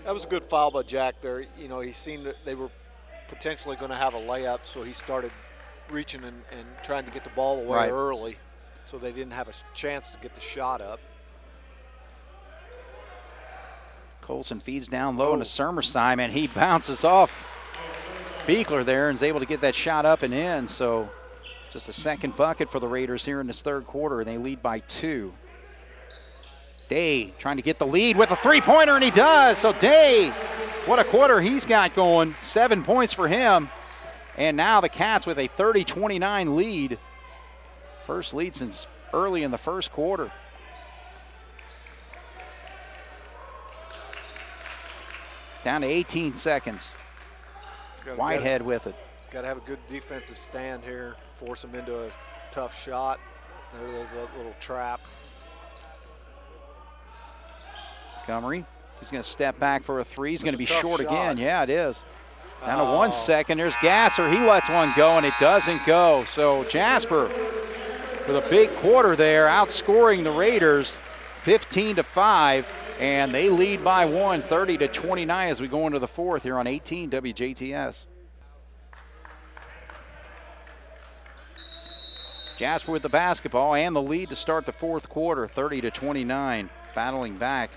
That was a good foul by Jack there. You know, he seen that they were potentially going to have a layup, so he started reaching and trying to get the ball away early, so they didn't have a chance to get the shot up. Colson feeds down low into Sermersheim, and he bounces off Beekler there and is able to get that shot up and in. So just a second bucket for the Raiders here in this third quarter, and they lead by 2. Day trying to get the lead with a 3-pointer, and he does. So Day, what a quarter he's got going. 7 points for him. And now the Cats with a 30-29 lead. First lead since early in the first quarter. Down to 18 seconds. Whitehead with it. Got to have a good defensive stand here, force him into a tough shot. There's a little trap. Montgomery, he's going to step back for a 3. He's going to be short shot again. Yeah, it is. Down to 1 second. There's Gasser. He lets one go, and it doesn't go. So Jasper with a big quarter there, outscoring the Raiders 15-5, and they lead by 1, 30-29 as we go into the fourth here on 18 WJTS. Jasper with the basketball and the lead to start the fourth quarter, 30-29, battling back,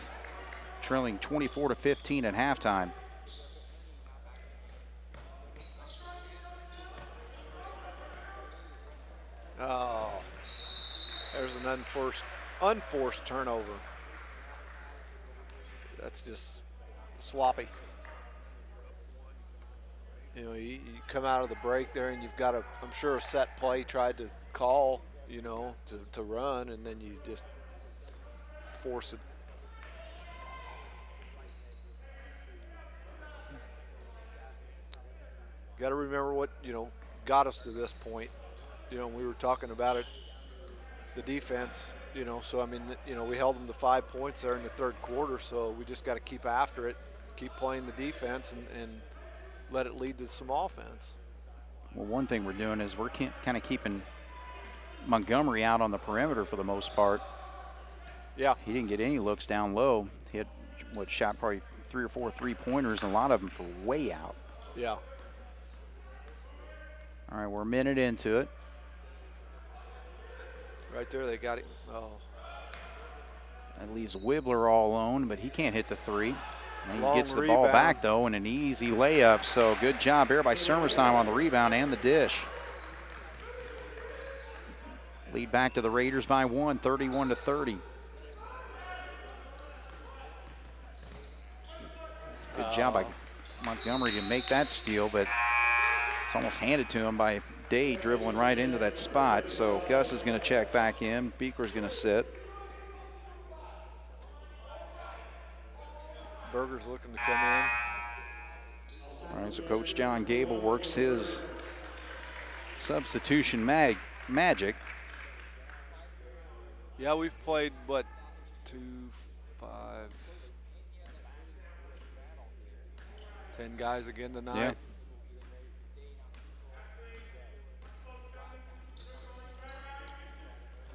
trailing 24-15 at halftime. Oh, there's an unforced turnover. That's just sloppy. You know, you come out of the break there and you've got I'm sure a set play tried to call, you know, to run, and then you just force it. Got to remember what, you know, got us to this point. You know, we were talking about it, the defense, you know, so I mean, you know, we held them to 5 points there in the third quarter, so we just got to keep after it, keep playing the defense, and let it lead to some offense. Well, one thing we're doing is we're kind of keeping Montgomery out on the perimeter for the most part. Yeah. He didn't get any looks down low. He had, shot probably 3 or 4 3-pointers, and a lot of them for way out. Yeah. All right, we're a minute into it. Right there, they got it. Oh. That leaves Wibbler all alone, but he can't hit the 3. And he gets the rebound. ball back, though, and an easy layup. So good job here by Sermersheim on the rebound and the dish. Lead back to the Raiders by 1, 31-30. Good job by Montgomery to make that steal, but it's almost handed to him by Day dribbling right into that spot. So Gus is going to check back in. Beekler's going to sit. Berger's looking to come in. All right, so Coach John Gable works his substitution magic. Yeah, we've played, 2, 10 guys again tonight. Yeah.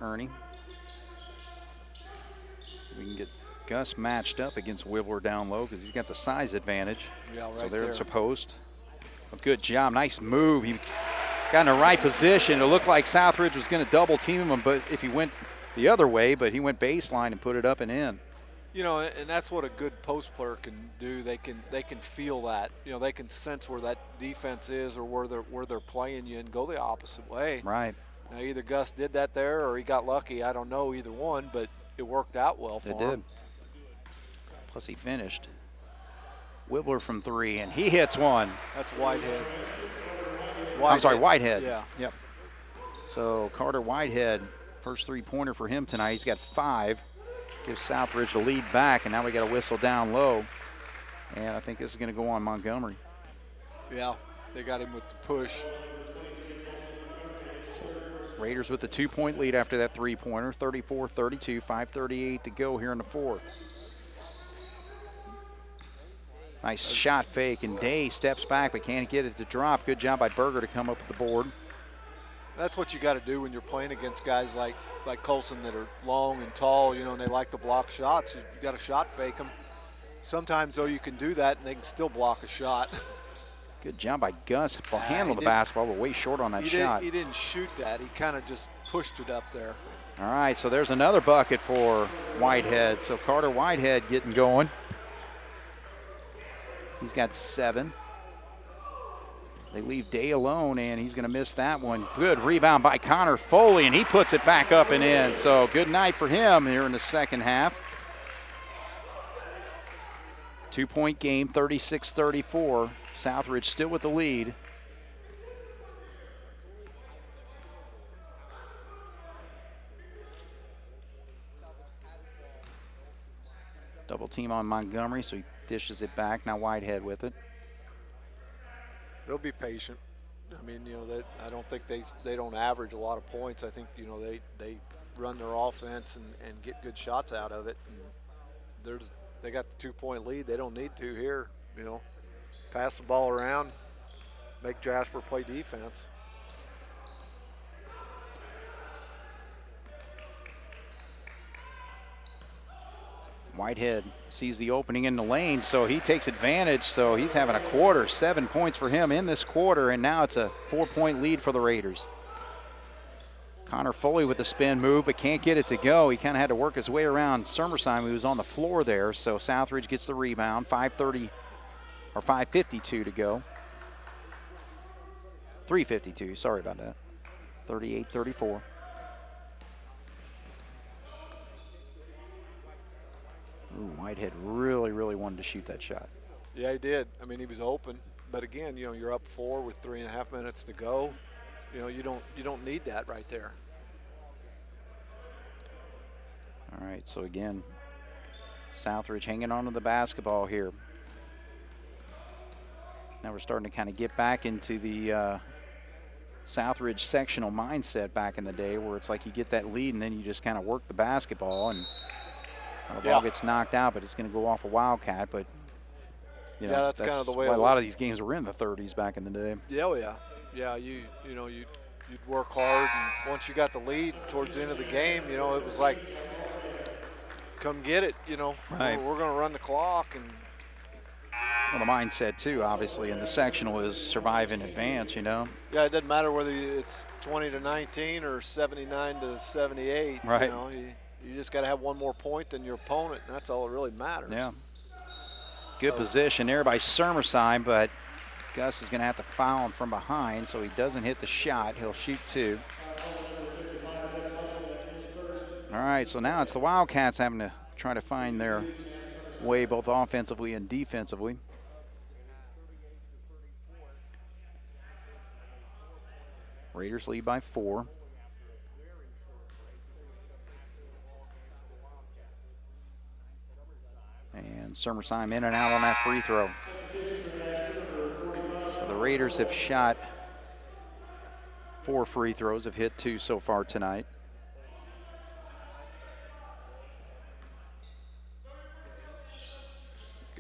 Ernie. So we can get Gus matched up against Wibbler down low because he's got the size advantage. Yeah, right so there. there's a post. A good job, nice move. He got in the right position. It looked like Southridge was going to double team him, but if he went the other way, but he went baseline and put it up and in. You know, and that's what a good post player can do. They can feel that. You know, they can sense where that defense is or where they're playing you and go the opposite way. Right. Now, either Gus did that there or he got lucky. I don't know either one, but it worked out well for him. It did. Plus he finished. Wibbler from 3, and he hits one. That's Whitehead. I'm sorry, Whitehead. Yeah. Yep. So Carter Whitehead, first 3-pointer for him tonight. He's got 5. Gives Southridge the lead back, and now we got a whistle down low. And I think this is going to go on Montgomery. Yeah, they got him with the push. So Raiders with a 2-point lead after that 3-pointer, 34-32, 5:38 to go here in the 4th. Nice shot fake, and Day steps back but can't get it to drop. Good job by Berger to come up with the board. That's what you got to do when you're playing against guys like Colson that are long and tall, you know, and they like to block shots. You got to shot fake them. Sometimes, though, you can do that and they can still block a shot. Good job by Gus. Handled the basketball, but way short on that shot. He didn't shoot that. He kind of just pushed it up there. All right, so there's another bucket for Whitehead. So Carter Whitehead getting going. He's got 7. They leave Day alone, and he's going to miss that one. Good rebound by Connor Foley, and he puts it back up and in. So good night for him here in the second half. 2-point game, 36-34. Southridge still with the lead. Double team on Montgomery, so he dishes it back. Now Whitehead with it. They'll be patient. I mean, you know, I don't think they don't average a lot of points. I think, you know, they run their offense and get good shots out of it. And they got the 2-point lead. They don't need to here, you know. Pass the ball around, make Jasper play defense. Whitehead sees the opening in the lane, so he takes advantage. So he's having a quarter, 7 points for him in this quarter, and now it's a 4-point lead for the Raiders. Connor Foley with the spin move, but can't get it to go. He kind of had to work his way around Summersheim, who was on the floor there. So Southridge gets the rebound, 5:52 to go. 3:52, sorry about that. 38-34. Ooh, Whitehead really wanted to shoot that shot. Yeah, he did. I mean, he was open. But again, you know, you're up 4 with 3.5 minutes to go. You know, you don't need that right there. All right, so again, Southridge hanging on to the basketball here. Now we're starting to kind of get back into the Southridge sectional mindset back in the day, where it's like you get that lead and then you just kind of work the basketball, and the ball gets knocked out, but it's going to go off a Wildcat. But you know, that's kind of the way a lot of these games were in the 30s back in the day. Yeah, you'd work hard, and once you got the lead towards the end of the game, you know, it was like, come get it, you know. Right. We're going to run the clock. And well, the mindset too, obviously, in the sectional is survive in advance, you know. Yeah, it doesn't matter whether it's 20-19 or 79-78. Right. You know, you just got to have one more point than your opponent, and that's all that really matters. Yeah. Good position there by Summersheim, but Gus is going to have to foul him from behind, so he doesn't hit the shot. He'll shoot 2. All right, so now it's the Wildcats having to try to find their way both offensively and defensively. Raiders lead by 4. And Summersheim in and out on that free throw. So the Raiders have shot 4 free throws, have hit 2 so far tonight.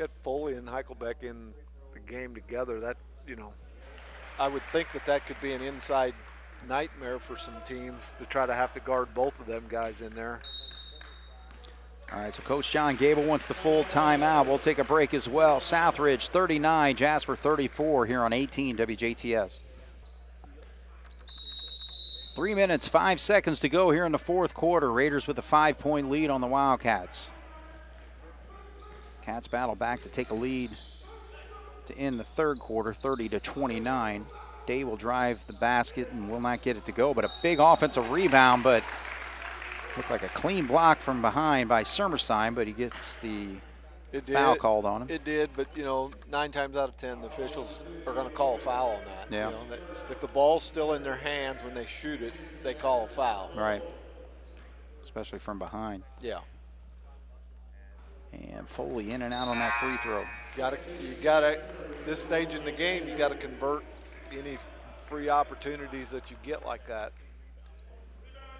Get Foley and Heichelbeck in the game together. That, I would think that could be an inside nightmare for some teams to try to have to guard both of them guys in there. All right, so Coach John Gable wants the full timeout. We'll take a break as well. Southridge 39, Jasper 34 here on 18 WJTS. 3 minutes, 5 seconds to go here in the fourth quarter. Raiders with a 5-point lead on the Wildcats. Cats battle back to take a lead to end the third quarter, 30-29. Day will drive the basket and will not get it to go, but a big offensive rebound, but looked like a clean block from behind by Summerside, but he gets the foul called on him. It did, but 9 times out of 10, the officials are going to call a foul on that. Yeah. If the ball's still in their hands when they shoot it, they call a foul. Right. Especially from behind. Yeah. And Foley in and out on that free throw. You gotta. This stage in the game, you got to convert any free opportunities that you get like that.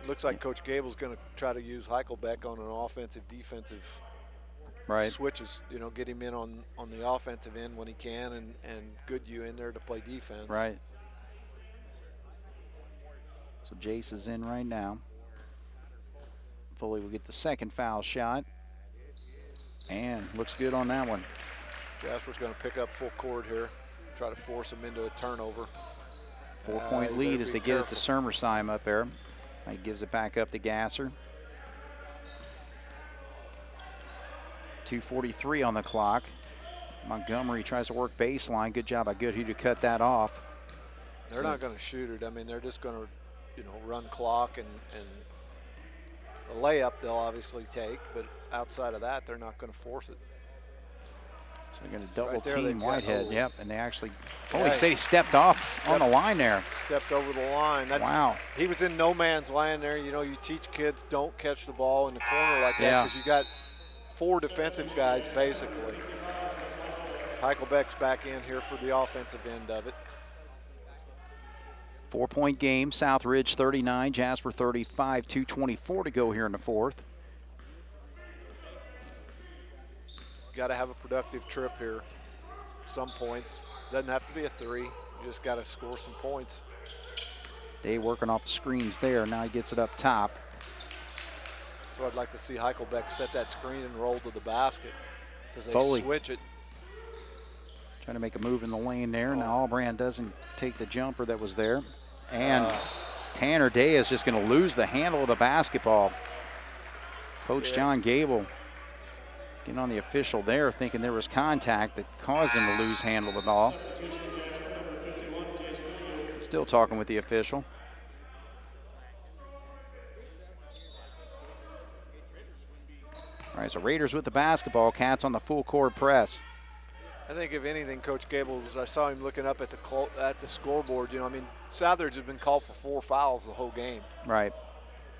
It looks like Coach Gable's going to try to use Heichelbeck on an offensive, defensive switches. Get him in on the offensive end when he can, and Goodhue in there to play defense. Right. So Jace is in right now. Foley will get the second foul shot. And looks good on that one. Jasper's going to pick up full court here, try to force him into a turnover. 4-point lead as they get it to Summerside up there. He gives it back up to Gasser. 2:43 on the clock. Montgomery tries to work baseline. Good job by Goodhue to cut that off. They're not going to shoot it. I mean, they're just going to, run clock and a layup they'll obviously take, but outside of that, they're not going to force it. So they're going to double team Whitehead. Yep, and they actually, he said he stepped off on the line there. Stepped over the line. Wow. He was in no man's land there. You teach kids don't catch the ball in the corner like that because you got 4 defensive guys basically. Heichelbeck's back in here for the offensive end of it. 4-point game, Southridge 39, Jasper 35, 2:24 to go here in the fourth. Got to have a productive trip here. Some points. Doesn't have to be a 3. You just got to score some points. Day working off the screens there. Now he gets it up top. So I'd like to see Heichelbeck set that screen and roll to the basket because they Foley switch it. Trying to make a move in the lane there. Now Albrand doesn't take the jumper that was there. And Tanner Day is just going to lose the handle of the basketball. Coach John Gable getting on the official there, thinking there was contact that caused him to lose handle of the ball. Still talking with the official. All right, so Raiders with the basketball. Cats on the full court press. I think if anything, Coach Gable, I saw him looking up at the scoreboard. Southridge has been called for 4 fouls the whole game. Right.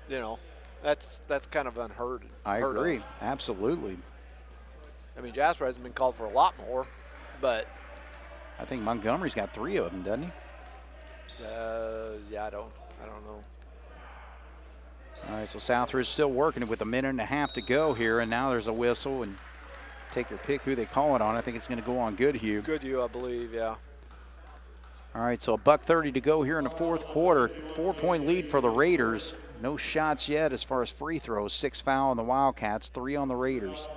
That's kind of unheard. I agree. Absolutely. I mean, Jasper hasn't been called for a lot more, but I think Montgomery's got 3 of them, doesn't he? I don't know. All right, so Southridge still working it with 1.5 minutes to go here, and now there's a whistle, and take your pick who they call it on. I think it's going to go on Goodhue. Goodhue, I believe, yeah. All right, so $1:30 to go here in the fourth quarter. 4-point lead for the Raiders. No shots yet as far as free throws. 6 foul on the Wildcats, 3 on the Raiders.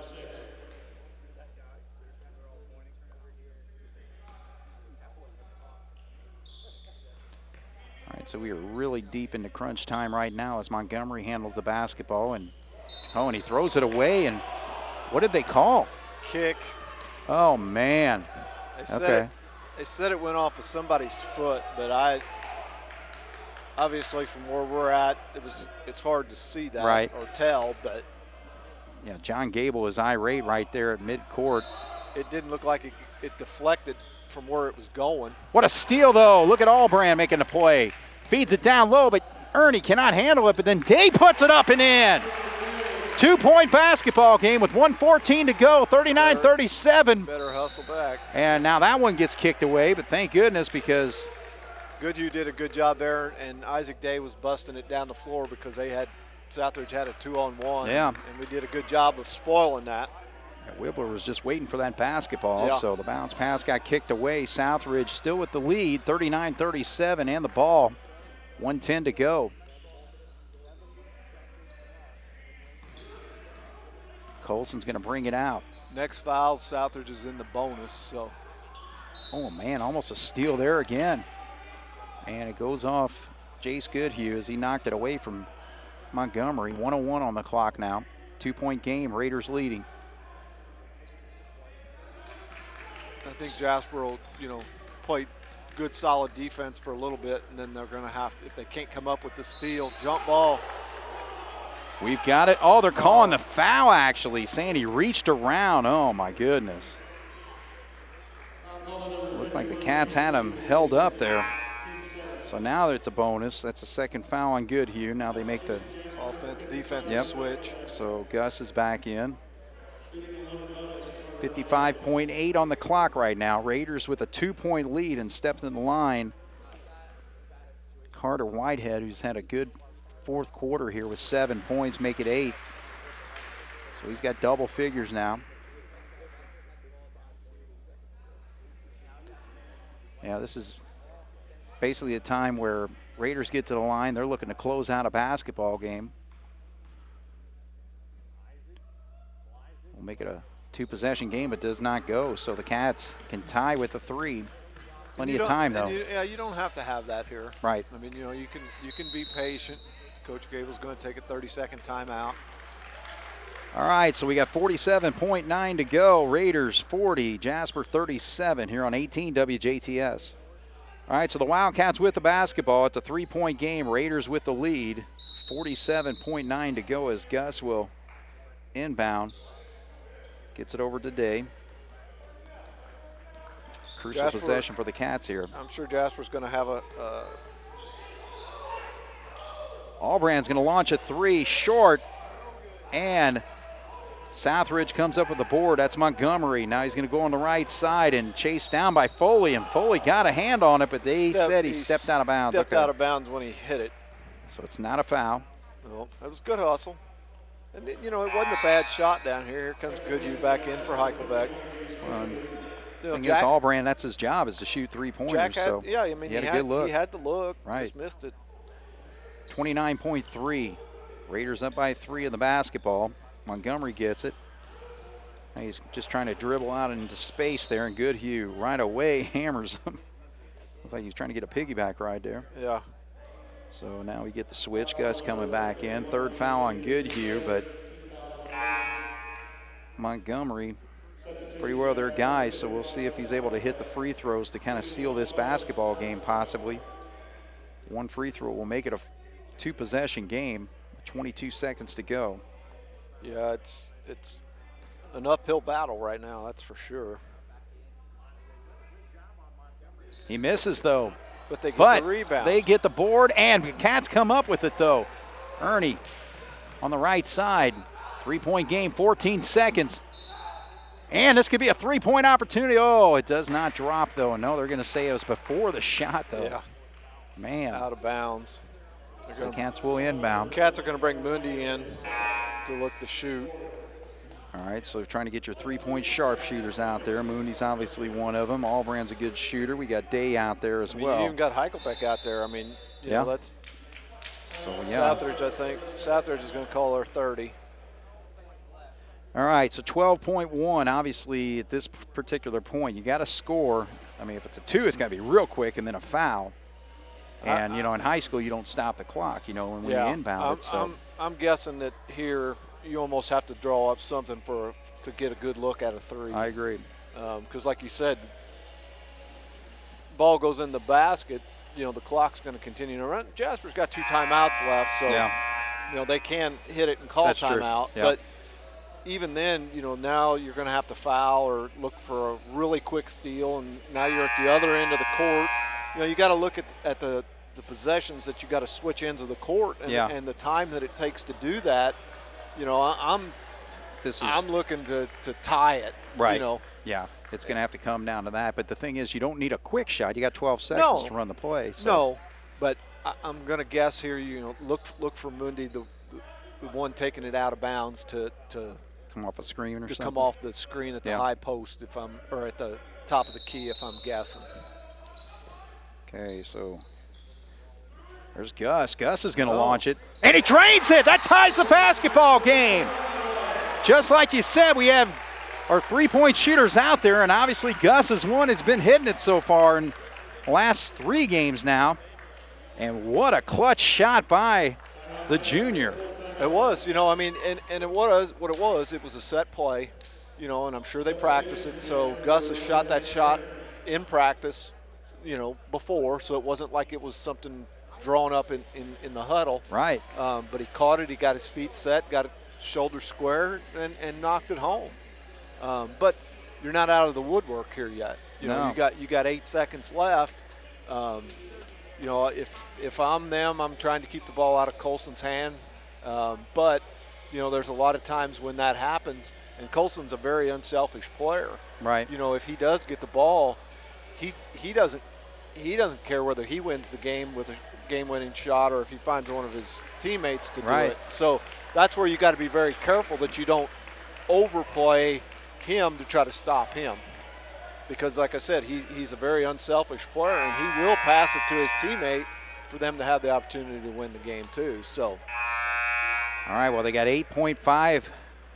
All right, so we are really deep into crunch time right now as Montgomery handles the basketball. And he throws it away. And what did they call? Kick. Oh, man. They said it went off of somebody's foot, but obviously from where we're at, it's hard to see that or tell, but yeah, John Gable is irate right there at midcourt. It didn't look like it deflected from where it was going. What a steal, though. Look at Albrand making the play. Feeds it down low, but Ernie cannot handle it, but then Day puts it up and in. 2-point basketball game with 1:14 to go, 39-37. Better hustle back. And now that one gets kicked away, but thank goodness because Goodhue did a good job there, and Isaac Day was busting it down the floor because Southridge had a 2-on-1. Yeah. And we did a good job of spoiling that. Wibbler was just waiting for that basketball, Yeah. so the bounce pass got kicked away. Southridge still with the lead, 39-37, and the ball, 1:10 to go. Colson's going to bring it out. Next foul, Southridge is in the bonus, so. Oh, man, almost a steal there again. And it goes off Jace Goodhue as he knocked it away from Montgomery. 1:01 on the clock now. 2-point game, Raiders leading. I think Jasper will, play good, solid defense for a little bit, and then they're going to have to, if they can't come up with the steal, jump ball. We've got it. Oh, they're calling the foul, actually, saying he reached around. Oh, my goodness. Looks like the Cats had him held up there. So now it's a bonus. That's a second foul on Goodhue. Now they make the Defensive switch. So Gus is back in. 55.8 on the clock right now. Raiders with a 2-point lead and stepped in the line. Carter Whitehead, who's had a good fourth quarter here with 7 points, make it 8. So he's got double figures now. Yeah, this is basically a time where Raiders get to the line. They're looking to close out a basketball game. We'll make it a 2-possession game, but does not go. So the Cats can tie with a 3. Plenty of time, though. You don't have to have that here. Right. I mean, you can be patient. Coach Gable's going to take a 30-second timeout. All right, so we got 47.9 to go. Raiders 40, Jasper 37 here on 18 WJTS. All right, so the Wildcats with the basketball. It's a 3-point game. Raiders with the lead. 47.9 to go as Gus will inbound. Gets it over to Day. Crucial Jasper, possession for the Cats here. I'm sure Jasper's going to have a Albrand's going to launch a 3 short, and Southridge comes up with the board. That's Montgomery. Now he's going to go on the right side and chased down by Foley, and Foley got a hand on it, but they said he stepped out of bounds. Stepped out of bounds when he hit it. So it's not a foul. No, that was good hustle. And, it wasn't a bad shot down here. Here comes Goodhue back in for Heichelbeck. Thing is, Albrand, that's his job, is to shoot 3-pointers. So he had a good look. He had the look. Right. Just missed it. 29.3. Raiders up by 3 in the basketball. Montgomery gets it. Now he's just trying to dribble out into space there, and Goodhue right away hammers him. Looks like he's trying to get a piggyback ride there. Yeah. So now we get the switch. Gus coming back in. Third foul on Goodhue, but Montgomery, pretty well their guy, so we'll see if he's able to hit the free throws to kind of seal this basketball game possibly. One free throw will make it a 2-possession game with 22 seconds to go. Yeah, it's an uphill battle right now, that's for sure. He misses, though. But they get the rebound. They get the board, and the Cats come up with it, though. Ernie on the right side. 3-point game, 14 seconds. And this could be a 3-point opportunity. Oh, it does not drop, though. No, they're going to say it was before the shot, though. Yeah. Man. Out of bounds. So the Cats will inbound. Cats are going to bring Mundy in to look to shoot. All right, so trying to get your 3-point sharpshooters out there. Mooney's obviously one of them. Albrand's a good shooter. We got Day out there as well. You even got Heichelbeck out there. I mean, you know, that's Southridge, I think. Southridge is going to call her 30. All right, so 12.1, obviously, at this particular point, you got to score. I mean, if it's a 2, it's got to be real quick and then a foul. And, in high school, you don't stop the clock, when you inbound it. So I'm guessing that here you almost have to draw up something to get a good look at a 3. I agree. Because, like you said, ball goes in the basket, the clock's going to continue to run. Jasper's got 2 timeouts left, so, they can hit it and call timeout. Yeah. But even then, now you're going to have to foul or look for a really quick steal, and now you're at the other end of the court. You got to look at the possessions that you got to switch ends of the court and the time that it takes to do that. I'm looking to tie it. Right. Yeah, it's going to have to come down to that. But the thing is, you don't need a quick shot. You got 12 seconds to run the play. So. No, but I'm going to guess here. Look for Mundy, the one taking it out of bounds to come off a screen or to something? come off the screen at the high post or at the top of the key if I'm guessing. Okay, so there's Gus. Gus is going to launch it. And he drains it. That ties the basketball game. Just like you said, we have our three-point shooters out there, and obviously Gus is one has been hitting it so far in the last 3 games now. And what a clutch shot by the junior. It was, and it was what it was. It was a set play, and I'm sure they practiced it. So Gus has shot that shot in practice, before, so it wasn't like it was something drawn up in the huddle. Right. But he caught it. He got his feet set, got it shoulder square, and knocked it home. But you're not out of the woodwork here yet. You got 8 seconds left. If I'm them, I'm trying to keep the ball out of Colson's hand. But there's a lot of times when that happens, and Colson's a very unselfish player. Right. If he does get the ball, he doesn't care whether he wins the game with a game-winning shot or if he finds one of his teammates to do it. So that's where you got to be very careful that you don't overplay him to try to stop him. Because, like I said, he's a very unselfish player, and he will pass it to his teammate for them to have the opportunity to win the game too. So, all right, well, they got 8.5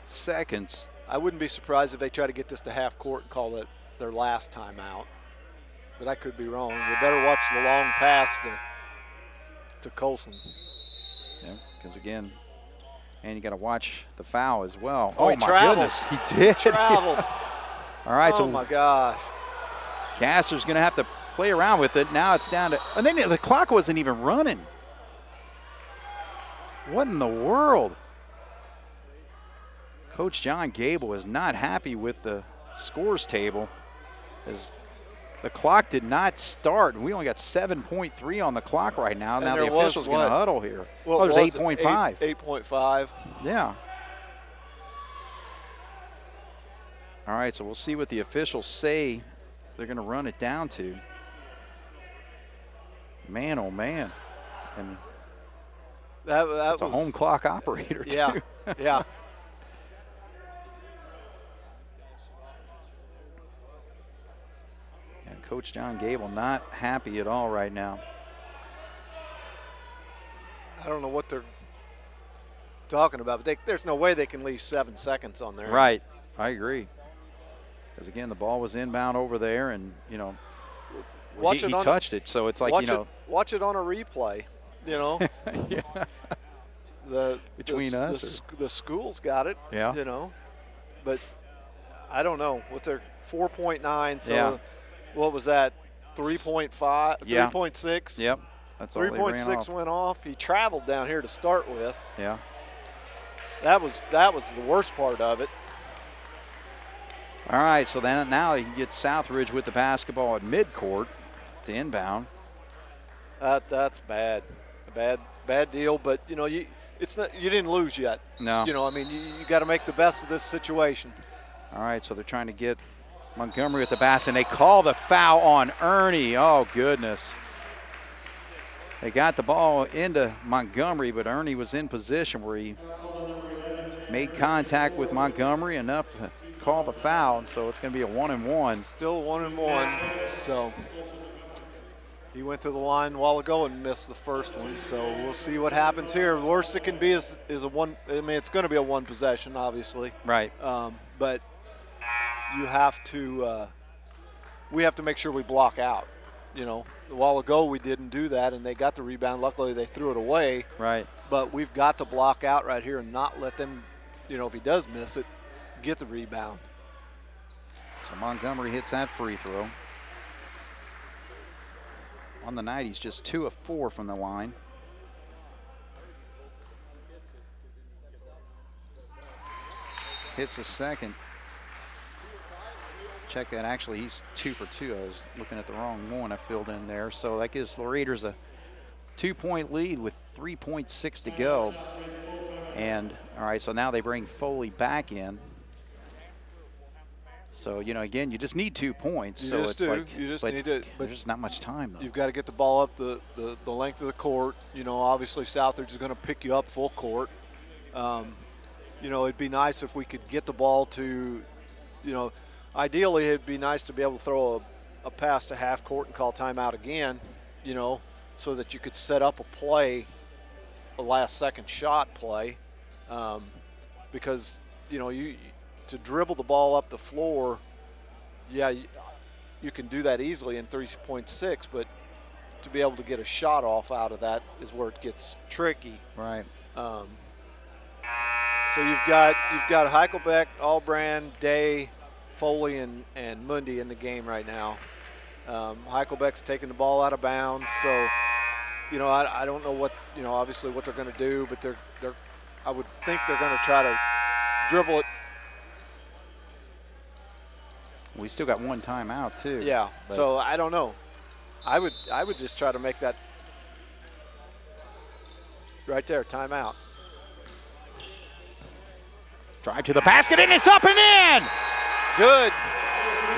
seconds. I wouldn't be surprised if they try to get this to half court and call it their last timeout. But I could be wrong. We better watch the long pass to Colson. Yeah, because again, and you got to watch the foul as well. Oh, my goodness, he did. He traveled. All right, so my gosh. Casser's going to have to play around with it. Now it's down to, and then the clock wasn't even running. What in the world? Coach John Gable is not happy with the scores table as the clock did not start. We only got 7.3 on the clock right now. And now the official's going to huddle here. Well, there's 8.5. 8.5. Yeah. All right, so we'll see what the officials say they're going to run it down to. Man, oh, man. And that's a home clock operator, too. Yeah, yeah. And Coach John Gable not happy at all right now. I don't know what they're talking about, but there's no way they can leave 7 seconds on there. Right, I agree. Because, again, the ball was inbound over there, and, he touched it, so it's like, Watch it on a replay, Yeah. Between us. The school's got it, yeah. But I don't know. What's their 4.9, so yeah. What was that, 3.5, yeah. 3.6? Yep, that's all 3.6 went off. He traveled down here to start with. Yeah. That was the worst part of it. All right, so then now you can get Southridge with the basketball at midcourt to inbound. That's bad. A bad deal, but you didn't lose yet. No. You got to make the best of this situation. All right, so they're trying to get Montgomery at the basket, and they call the foul on Ernie. Oh, goodness. They got the ball into Montgomery, but Ernie was in position where he made contact with Montgomery enough to call the foul, and so it's going to be a 1-and-1. Still 1-and-1, so he went to the line a while ago and missed the first one, so we'll see what happens here. The worst it can be is a one. I mean, it's going to be a one possession, obviously. Right. But you have to. We have to make sure we block out. A while ago we didn't do that, and they got the rebound. Luckily, they threw it away. Right. But we've got to block out right here and not let them. If he does miss it, get the rebound. So Montgomery hits that free throw. On the night, he's just 2 of 4 from the line. Hits the second. Check that. Actually, he's 2 for 2. I was looking at the wrong one I filled in there. So that gives the Raiders a 2-point lead with 3.6 to go. And, all right, so now they bring Foley back in. So, again, you just need 2 points. You so just it's do. like, You just but need it. But there's not much time, though. You've got to get the ball up the length of the court. Obviously Southridge is going to pick you up full court. you know, it'd be nice if we could get the ball to, you know, ideally it'd be nice to be able to throw a pass to half court and call timeout again, you know, so that you could set up a play, a last-second shot play, because, you know, to dribble the ball up the floor, yeah, you can do that easily in 3.6, but to be able to get a shot off out of that is where it gets tricky. Right. So you've got Heichelbeck, Albrand, Day, Foley, and Mundy in the game right now. Heichelbeck's taking the ball out of bounds, so you know I don't know what, you know, obviously what they're going to do, but they're I would think they're going to try to dribble it. We still got one timeout too. Yeah. So I don't know. I would just try to make that right there, timeout. Drive to the basket, and it's up and in! Good.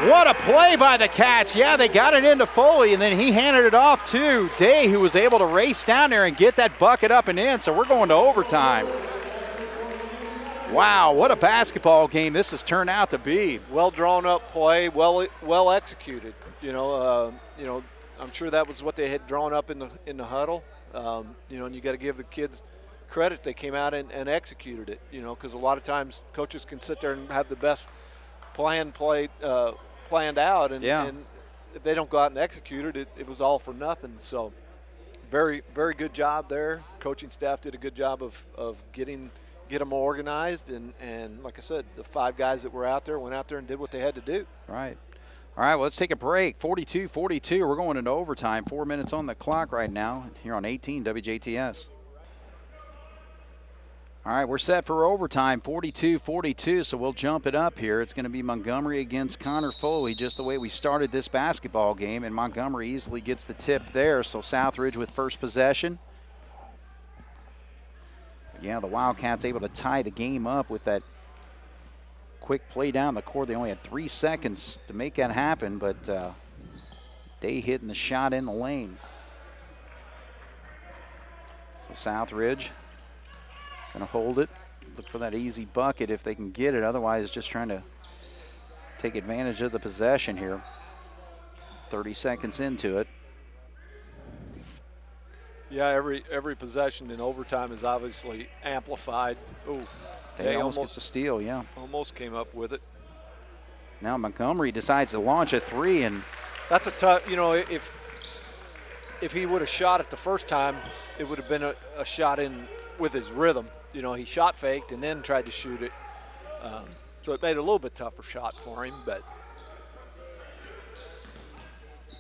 What a play by the Cats. Yeah, they got it into Foley, and then he handed it off to Day, who was able to race down there and get that bucket up and in, so we're going to overtime. Wow, what a basketball game this has turned out to be. Well drawn up play, well executed. You know, I'm sure that was what they had drawn up in the huddle. You know, and you got to give the kids credit. They came out and executed it. You know, because a lot of times coaches can sit there and have the best planned out, and if they don't go out and execute it, it was all for nothing. So, very, very good job there. Coaching staff did a good job of get them organized, and like I said, the 5 guys that were out there went out there and did what they had to do. Right. All right, well, let's take a break. 42-42, we're going into overtime. 4 minutes on the clock right now here on 18 WJTS. All right, we're set for overtime, 42-42, so we'll jump it up here. It's going to be Montgomery against Connor Foley, just the way we started this basketball game, and Montgomery easily gets the tip there, so Southridge with first possession. Yeah, the Wildcats able to tie the game up with that quick play down the court. They only had 3 seconds to make that happen, but Day hitting the shot in the lane. So Southridge going to hold it, look for that easy bucket if they can get it. Otherwise, just trying to take advantage of the possession here. 30 seconds into it. Yeah, every possession in overtime is obviously amplified. Oh, They almost gets a steal, yeah. Almost came up with it. Now Montgomery decides to launch a 3, and that's a tough, you know, if he would have shot it the first time, it would have been a shot in with his rhythm. You know, he shot faked and then tried to shoot it. So it made it a little bit tougher shot for him, but.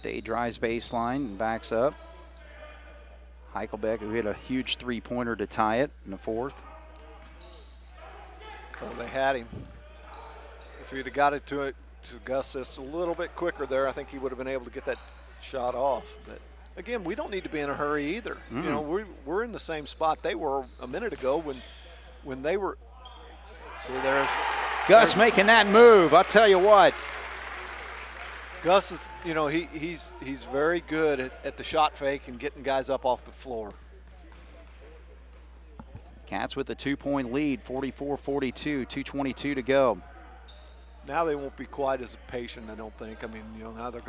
Day drives baseline and backs up. Heichelbeck, who hit a huge three-pointer to tie it in the fourth. Well, they had him. If he'd have got it to Gus just a little bit quicker there, I think he would have been able to get that shot off. But again, we don't need to be in a hurry either. You know, we're in the same spot they were a minute ago when they were. See, there's Gus making that move. I'll tell you what. Gus is, you know, he's very good at the shot fake and getting guys up off the floor. Cats with a 2-point lead, 44-42, 2:22 to go. Now they won't be quite as patient, I don't think. I mean, you know, now they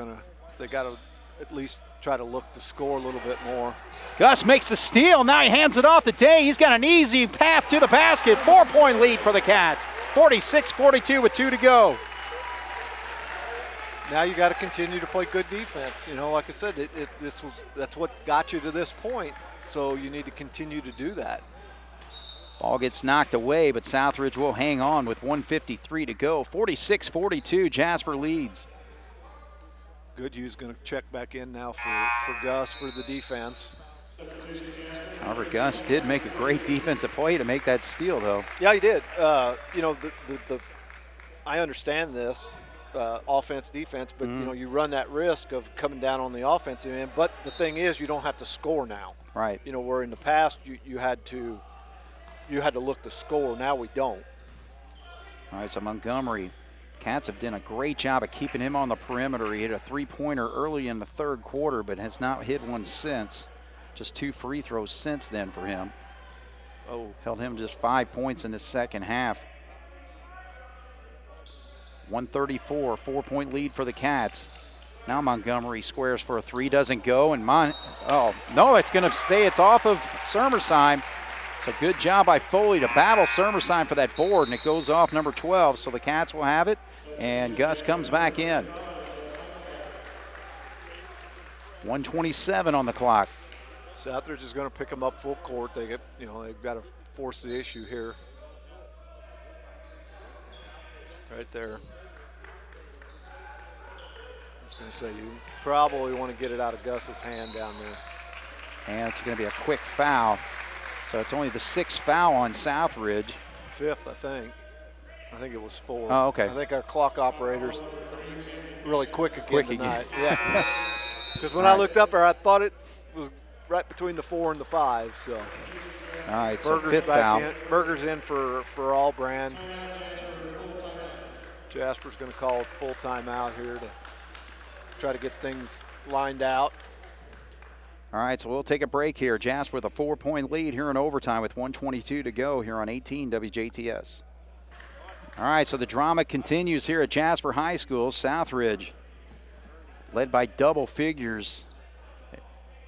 got to at least try to look to score a little bit more. Gus makes the steal. Now he hands it off to Day. He's got an easy path to the basket. 4-point lead for the Cats. 46-42 with 2 to go. Now you got to continue to play good defense. You know, like I said, that's what got you to this point. So you need to continue to do that. Ball gets knocked away, but Southridge will hang on with 1:53 to go. 46-42, Jasper leads. Goodhue's going to check back in now for Gus for the defense. However, Gus did make a great defensive play to make that steal, though. Yeah, he did. You know, I understand this. Offense, defense, but you know, you run that risk of coming down on the offensive end. But the thing is, you don't have to score now. Right. You know, where in the past you had to look to score. Now we don't. All right, so Montgomery, Cats have done a great job of keeping him on the perimeter. He hit a three-pointer early in the third quarter, but has not hit one since. Just 2 free throws since then for him. Oh. Held him just 5 points in the second half. 134, 4-point lead for the Cats. Now Montgomery squares for a three, doesn't go, and oh, no, it's going to stay. It's off of Sermersheim. It's a good job by Foley to battle Sermersheim for that board, and it goes off number 12, so the Cats will have it, and Gus comes back in. 1:27 on the clock. Southridge is going to pick them up full court. They've got to force the issue here. Right there. I was going to say, you probably want to get it out of Gus's hand down there. And it's going to be a quick foul. So it's only the sixth foul on Southridge. Fifth, I think. I think it was 4. Oh, okay. I think our clock operator's really quick again tonight. Yeah. Because when All I right. looked up there, I thought it was right between the 4 and the 5. So. All right, so Berger's fifth back foul. in. Berger's in for Allbrand. Jasper's going to call a full timeout here to try to get things lined out. All right, so we'll take a break here. Jasper with a 4-point lead here in overtime with 1:22 to go here on 18 WJTS. All right, so the drama continues here at Jasper High School. Southridge led by double figures,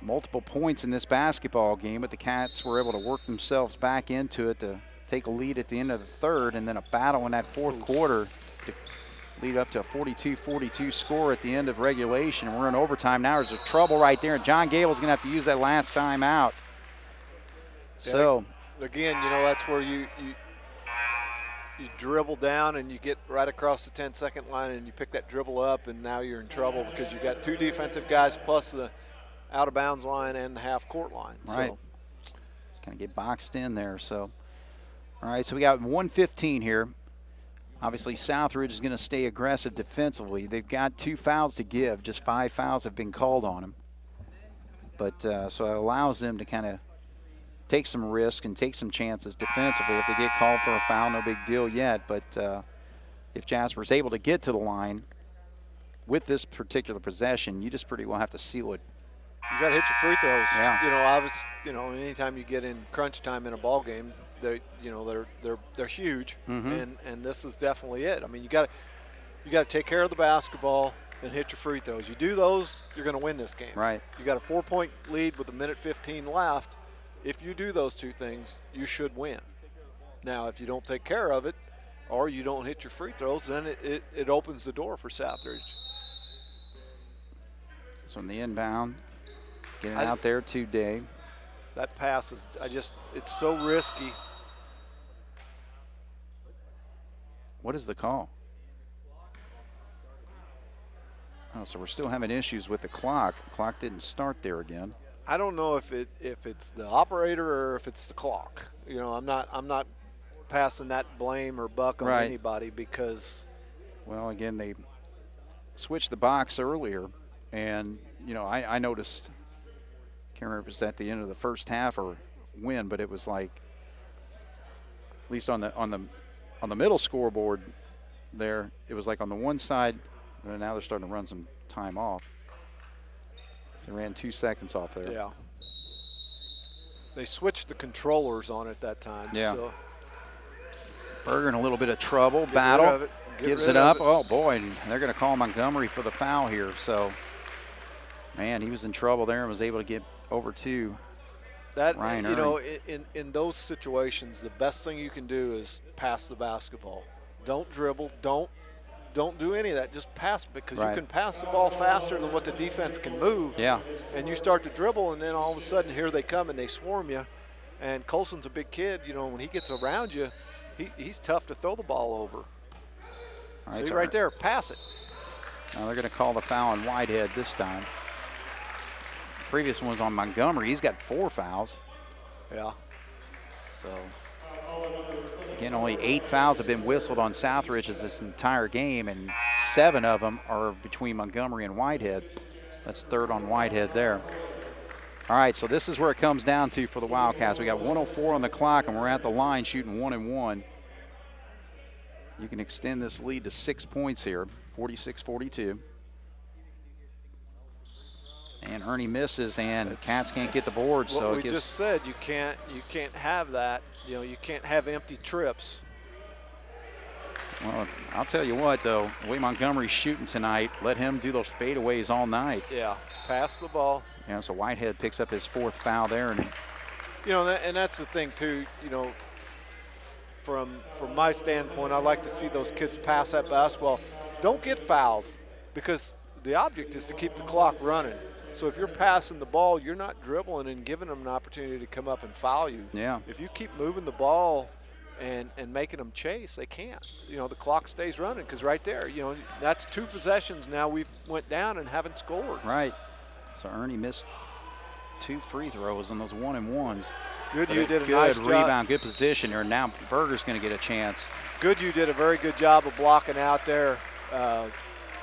multiple points in this basketball game, but the Cats were able to work themselves back into it to take a lead at the end of the third, and then a battle in that fourth quarter to lead up to a 42-42 score at the end of regulation. And we're in overtime now. There's a trouble right there, and John Gable's going to have to use that last time out. So again, that's where you dribble down and you get right across the 10-second line and you pick that dribble up, and now you're in trouble because you got 2 defensive guys plus the out-of-bounds line and the half-court line. Right. So. Kind of get boxed in there. So, all right, so we got 1:15 here. Obviously, Southridge is going to stay aggressive defensively. They've got 2 fouls to give. Just 5 fouls have been called on them. But so it allows them to kind of take some risk and take some chances defensively. If they get called for a foul, no big deal yet. But if Jasper's able to get to the line with this particular possession, you just pretty well have to seal it. You got to hit your free throws. Yeah. Anytime you get in crunch time in a ball game, they're huge, and this is definitely it. I mean, you got to take care of the basketball and hit your free throws. You do those, you're going to win this game. Right. You got a 4-point lead with 1:15 left. If you do those 2 things, you should win. Now, if you don't take care of it, or you don't hit your free throws, then it opens the door for Southridge. So in the inbound, getting out there to Dave. That pass is, it's so risky. What is the call? Oh, so we're still having issues with the clock. The clock didn't start there again. I don't know if it's the operator or if it's the clock. I'm not passing that blame or buck on anybody because. Well, again, they switched the box earlier, and I noticed. Can't remember if it was at the end of the first half or when, but it was like, at least on the middle scoreboard there, it was like on the one side, and now they're starting to run some time off. So they ran 2 seconds off there. Yeah. They switched the controllers on it that time. Yeah. So. Berger in a little bit of trouble. Battle. Gives it up. Oh, boy. And they're going to call Montgomery for the foul here. So, man, he was in trouble there and was able to get over to Ryan Ernie. In those situations, the best thing you can do is pass the basketball. Don't dribble. Don't do any of that. Just pass, because you can pass the ball faster than what the defense can move. Yeah. And you start to dribble, and then all of a sudden here they come and they swarm you. And Colson's a big kid. When he gets around you, he's tough to throw the ball over. All right, See right there, pass it. Now they're going to call the foul on Whitehead this time. Previous one was on Montgomery. He's got 4 fouls. Yeah. So, again, only 8 fouls have been whistled on Southridge this entire game, and 7 of them are between Montgomery and Whitehead. That's third on Whitehead there. All right, so this is where it comes down to for the Wildcats. We got 1:04 on the clock, and we're at the line shooting 1-1. You can extend this lead to 6 points here, 46-42. And Ernie misses, and Cats can't get the board. So what we just said, you can't have that. You know, you can't have empty trips. Well, I'll tell you what, though, the way Montgomery's shooting tonight, let him do those fadeaways all night. Yeah, pass the ball. Yeah, so Whitehead picks up his 4th foul there. And you know, and that's the thing, too, you know, from my standpoint, I like to see those kids pass that basketball. Don't get fouled, because the object is to keep the clock running. So if you're passing the ball, you're not dribbling and giving them an opportunity to come up and foul you. Yeah. If you keep moving the ball and making them chase, they can't. You know, the clock stays running, because right there, you know, that's 2 possessions now we've went down and haven't scored. Right. So Ernie missed 2 free throws on those 1-and-1s. Goodhue did a good nice job. rebound, good position there. Now Berger's going to get a chance. Goodhue did a very good job of blocking out there,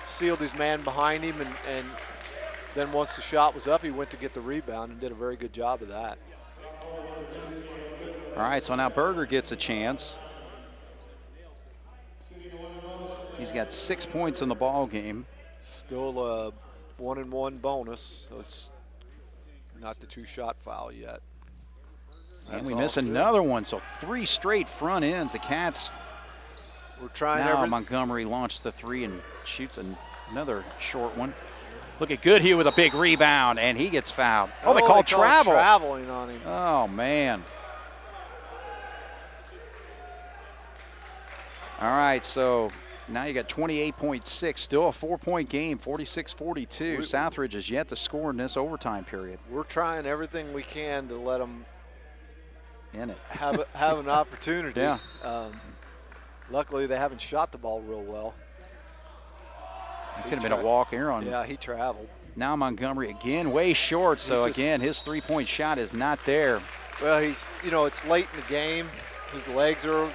sealed his man behind him, and then once the shot was up, he went to get the rebound and did a very good job of that. All right, so now Berger gets a chance. He's got 6 points in the ball game. Still a 1-and-1 bonus, so it's not the 2-shot foul yet. And we miss another one, so 3 straight front ends. The Cats, we're trying now Montgomery launched the 3 and shoots another short one. Look at Goodhue with a big rebound, and he gets fouled. Oh, they called travel. Traveling on him. Oh, man. All right, so now you got 28.6, still a 4-point game, 46-42. Southridge is yet to score in this overtime period. We're trying everything we can to let them in it. have an opportunity. Yeah. Luckily, they haven't shot the ball real well. It could have been a walk here on. Yeah, he traveled. Now Montgomery again way short, so again his 3-point shot is not there. Well, he's, you know, it's late in the game. His legs are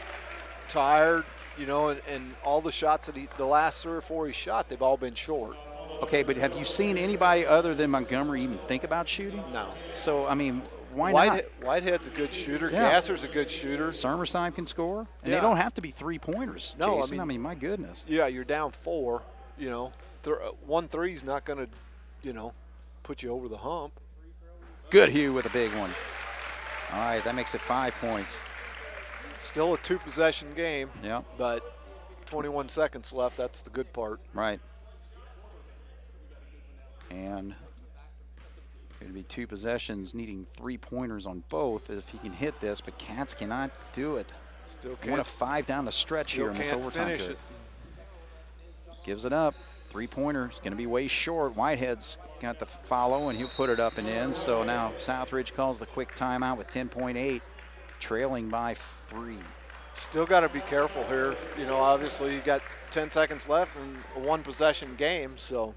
tired, you know, and all the shots that the last 3 or 4 he shot, they've all been short. Okay, but have you seen anybody other than Montgomery even think about shooting? No. So, I mean, why not? Whitehead's a good shooter. Yeah. Gasser's a good shooter. Summerside can score. And Yeah. they don't have to be 3-pointers, No, Jason. I mean, my goodness. Yeah, you're down 4, you know. 1 3 is not going to, you know, put you over the hump. Goodhue with a big one. All right, that makes it 5 points. Still a 2-possession game. Yeah. But 21 seconds left. That's the good part. Right. And going to be 2 possessions, needing 3-pointers on both if he can hit this, but Cats cannot do it. Still can't. 1 of 5 down the stretch here in this overtime finish period. it. Gives it up. 3-pointer is going to be way short. Whitehead's got the follow, and he'll put it up and in. So now Southridge calls the quick timeout with 10.8, trailing by 3. Still got to be careful here. You know, obviously you got 10 seconds left in a 1-possession game, so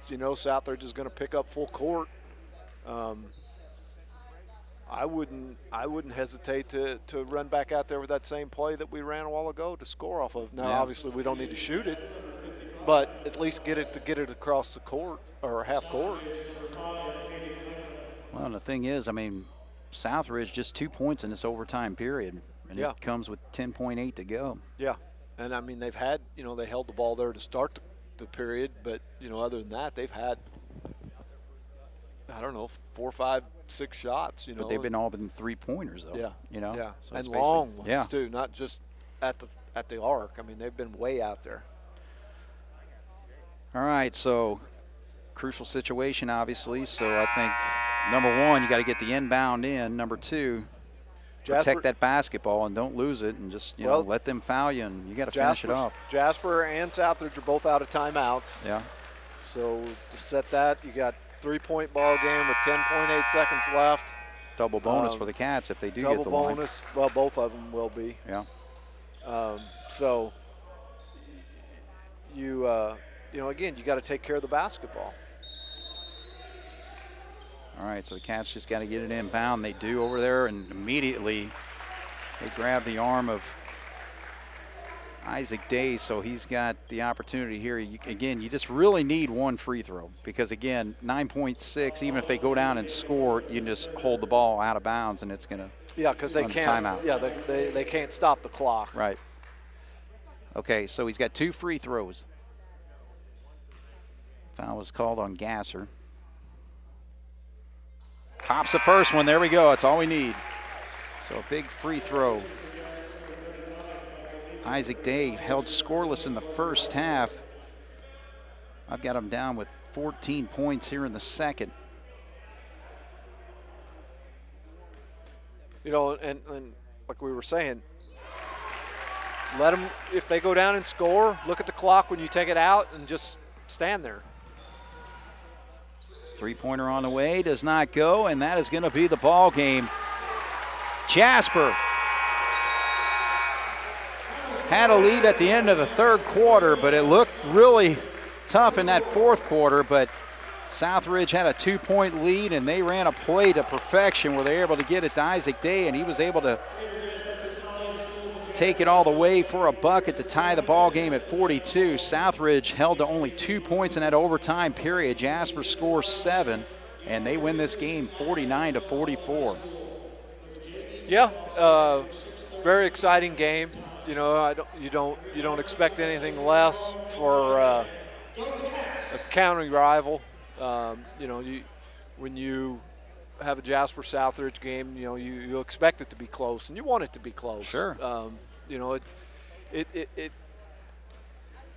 you know Southridge is going to pick up full court. I wouldn't hesitate to run back out there with that same play that we ran a while ago to score off of. Now, obviously, we don't need to shoot it, but at least get it across the court or half court. Well, the thing is, I mean, Southridge just 2 points in this overtime period, and it comes with 10.8 to go. Yeah, and I mean they've had, you know, they held the ball there to start the period, but you know other than that they've had, I don't know, 4, 5, 6 shots. You know, but they've all been 3-pointers though. Yeah, you know. Yeah, so and long ones too, not just at the arc. I mean they've been way out there. All right, so crucial situation, obviously. So I think number 1, you got to get the inbound in. Number 2, protect that basketball and don't lose it, and just you know let them foul you, and you got to finish it off. Jasper and Southridge are both out of timeouts. Yeah. So to set that, you got 3-point ball game with 10.8 seconds left. Double bonus for the Cats if they do get to the line. Double bonus. Well, both of them will be. Yeah. So you know, again, you got to take care of the basketball. All right, so the Cats just got to get it inbound. They do over there, and immediately they grab the arm of Isaac Day, so he's got the opportunity here. Again, you just really need 1 free throw because, again, 9.6, even if they go down and score, you can just hold the ball out of bounds, and it's going to because they can't. Timeout. Yeah, they can't stop the clock. Right. Okay, so he's got 2 free throws. Foul was called on Gasser. Pops the first one. There we go. That's all we need. So a big free throw. Isaac Day held scoreless in the first half. I've got him down with 14 points here in the second. You know, and like we were saying, let them, if they go down and score, look at the clock when you take it out and just stand there. Three-pointer on the way, does not go, and that is going to be the ball game. Jasper had a lead at the end of the third quarter, but it looked really tough in that fourth quarter, but Southridge had a 2-point lead, and they ran a play to perfection where they were able to get it to Isaac Day, and he was able to take it all the way for a bucket to tie the ball game at 42. Southridge held to only 2 points in that overtime period. Jasper scores 7, and they win this game 49-44. Yeah, very exciting game. You know, you don't expect anything less for a county rival. You know, when you have a Jasper Southridge game, you know, you expect it to be close, and you want it to be close. Sure. You know, it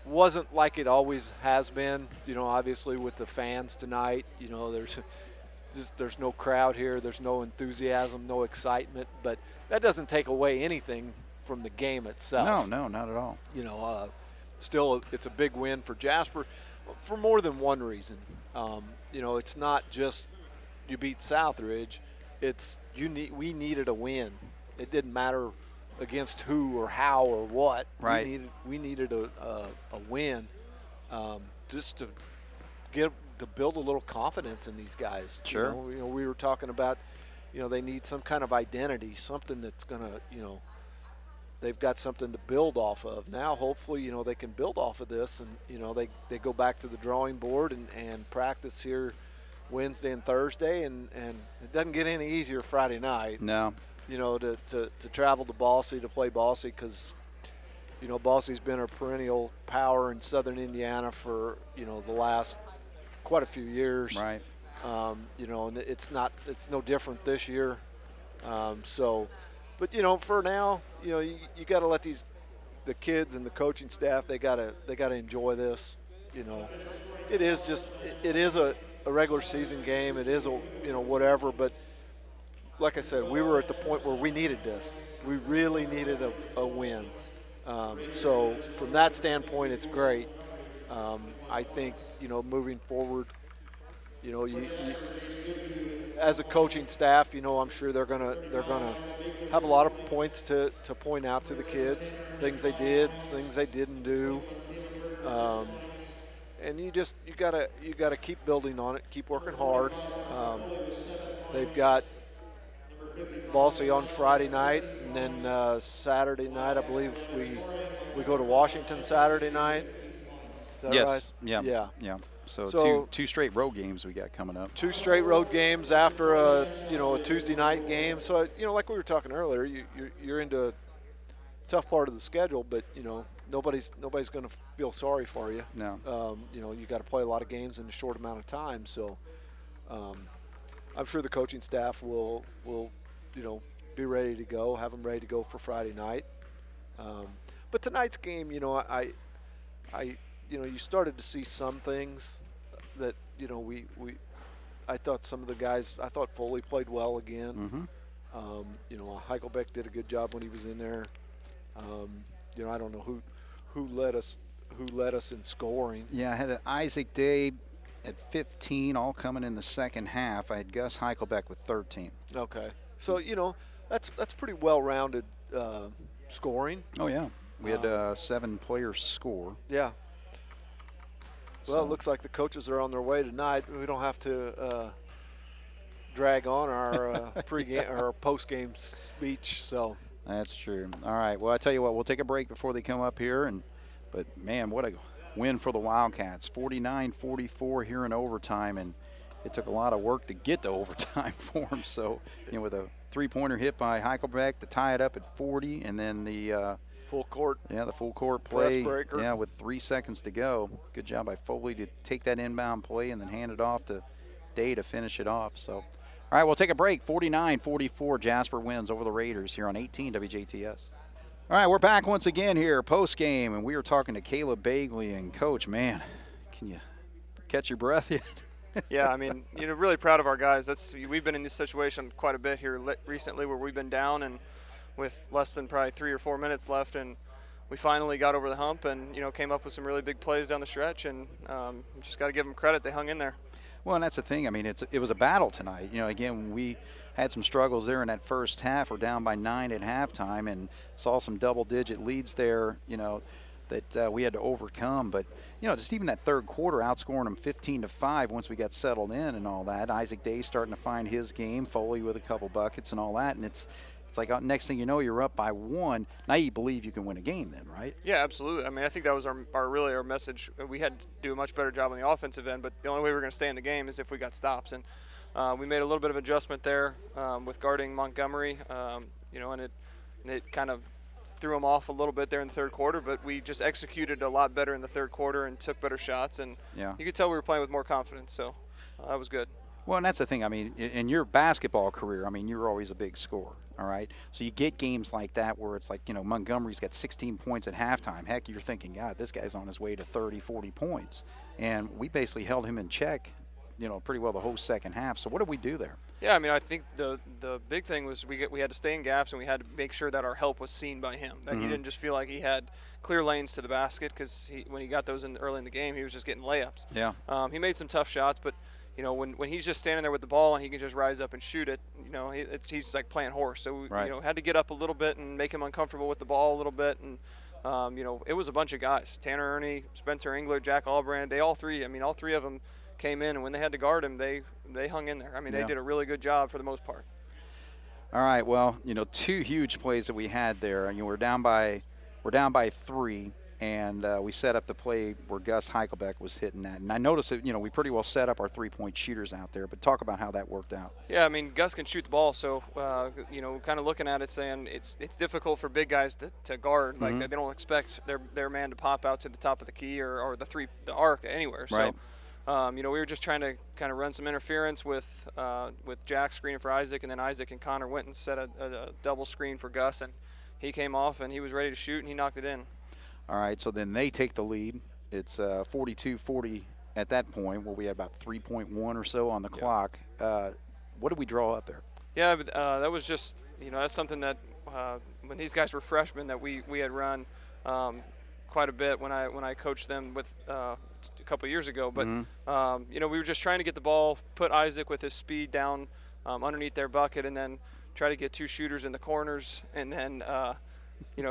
wasn't like it always has been. You know, obviously with the fans tonight, you know, there's no crowd here, there's no enthusiasm, no excitement, but that doesn't take away anything from the game itself. No, not at all. You know, still it's a big win for Jasper for more than one reason. You know, it's not just you beat Southridge, it's we needed a win. It didn't matter against who or how or what. Right. We needed a win just to build a little confidence in these guys. Sure. You know, we were talking about, you know, they need some kind of identity, something that's going to, you know, they've got something to build off of. Now, hopefully, you know, they can build off of this and, you know, they go back to the drawing board and practice here Wednesday and Thursday, and it doesn't get any easier Friday night. No. You know, to travel to Boise to play Boise because, you know, Bosie's been a perennial power in southern Indiana for, you know, the last quite a few years. Right. You know, and it's no different this year. But, you know, for now, you know, you got to let the kids and the coaching staff, they got to enjoy this. You know, it is a regular season game. It is you know, whatever. But like I said, we were at the point where we needed this. We really needed a win. So from that standpoint, it's great. I think, you know, moving forward, you know, you as a coaching staff, you know, I'm sure they're gonna have a lot of points to point out to the kids, things they did, things they didn't do, and you gotta keep building on it, keep working hard. They've got Boise on Friday night, and then Saturday night, I believe we go to Washington Saturday night. Is that Yes. right? Yeah. So two straight road games we got coming up. 2 straight road games after a Tuesday night game. So, you know, like we were talking earlier, you're into a tough part of the schedule, but, you know, nobody's going to feel sorry for you. No. You know, you got to play a lot of games in a short amount of time. So, I'm sure the coaching staff will you know, be ready to go, have them ready to go for Friday night. But tonight's game, you know, I you know, you started to see some things that, you know, I thought some of the guys, I thought Foley played well again. Mm-hmm. You know, Heichelbeck did a good job when he was in there. You know, I don't know who led us in scoring. Yeah, I had Isaac Day at 15, all coming in the second half. I had Gus Heichelbeck with 13. Okay. So, you know, that's pretty well-rounded scoring. Oh, yeah. We had 7 players score. Yeah. Well, So- it looks like the coaches are on their way tonight. We don't have to drag on our pregame or post-game speech. So That's true. All right. Well, I tell you what, we'll take a break before they come up here. But man, what a win for the Wildcats. 49-44 here in overtime, and it took a lot of work to get to overtime for them. So, you know, with a three-pointer hit by Heichelbeck to tie it up at 40, and then the full court. Yeah, the full court play. Press breaker. Yeah, with 3 seconds to go. Good job by Foley to take that inbound play and then hand it off to Day to finish it off. So All right, we'll take a break. 49-44, Jasper wins over the Raiders here on 18 WJTS. All right, we're back once again here post-game, and we are talking to Caleb Bagley. And, Coach, man, can you catch your breath yet? Yeah, I mean, really proud of our guys. We've been in this situation quite a bit here recently where we've been down and with less than probably 3 or 4 minutes left, and we finally got over the hump and, came up with some really big plays down the stretch, and just got to give them credit. They hung in there. Well, and that's the thing. I mean, it was a battle tonight. Again, we had some struggles there in that first half. We're down by 9 at halftime and saw some double-digit leads there, that we had to overcome. But, just even that third quarter, outscoring them 15-5 once we got settled in and all that. Isaac Day starting to find his game, Foley with a couple buckets and all that. And it's like next thing you know, you're up by 1. Now you believe you can win a game then, right? Yeah, absolutely. I mean, I think that was our message. We had to do a much better job on the offensive end, but the only way we're going to stay in the game is if we got stops. And we made a little bit of adjustment there with guarding Montgomery, and it kind of threw them off a little bit there in the third quarter, but we just executed a lot better in the third quarter and took better shots. And you could tell we were playing with more confidence, so that was good. Well, and that's the thing. I mean, in your basketball career, I mean, you were always a big scorer, all right? So you get games like that where it's like, Montgomery's got 16 points at halftime. Heck, you're thinking, God, this guy's on his way to 30, 40 points. And we basically held him in check, pretty well the whole second half. So what did we do there? Yeah, I mean, I think the big thing was we had to stay in gaps and we had to make sure that our help was seen by him, that he didn't just feel like he had clear lanes to the basket, because when he got those early in the game, he was just getting layups. Yeah. He made some tough shots, but when he's just standing there with the ball and he can just rise up and shoot it, he's like playing horse. So we had to get up a little bit and make him uncomfortable with the ball a little bit. And it was a bunch of guys: Tanner Ernie, Spencer Engler, Jack Albrand. All three of them came in, and when they had to guard him, they hung in there. I mean, they did a really good job for the most part. All right. Well, 2 huge plays that we had there. We're down by 3. And we set up the play where Gus Heichelbeck was hitting that. And I noticed that, we pretty well set up our three-point shooters out there. But talk about how that worked out. Yeah, I mean, Gus can shoot the ball. So, kind of looking at it saying it's difficult for big guys to guard. Like, they don't expect their man to pop out to the top of the key or the arc anywhere. So, right. we were just trying to kind of run some interference with Jack screening for Isaac. And then Isaac and Connor went and set a double screen for Gus. And he came off, and he was ready to shoot, and he knocked it in. All right, so then they take the lead. It's 42-40 at that point, where we had about 3.1 or so on the clock. What did we draw up there? Yeah, but, that was just, that's something that when these guys were freshmen that we had run quite a bit when I coached them with a couple of years ago. But, we were just trying to get the ball, put Isaac with his speed down underneath their bucket, and then try to get 2 shooters in the corners, and then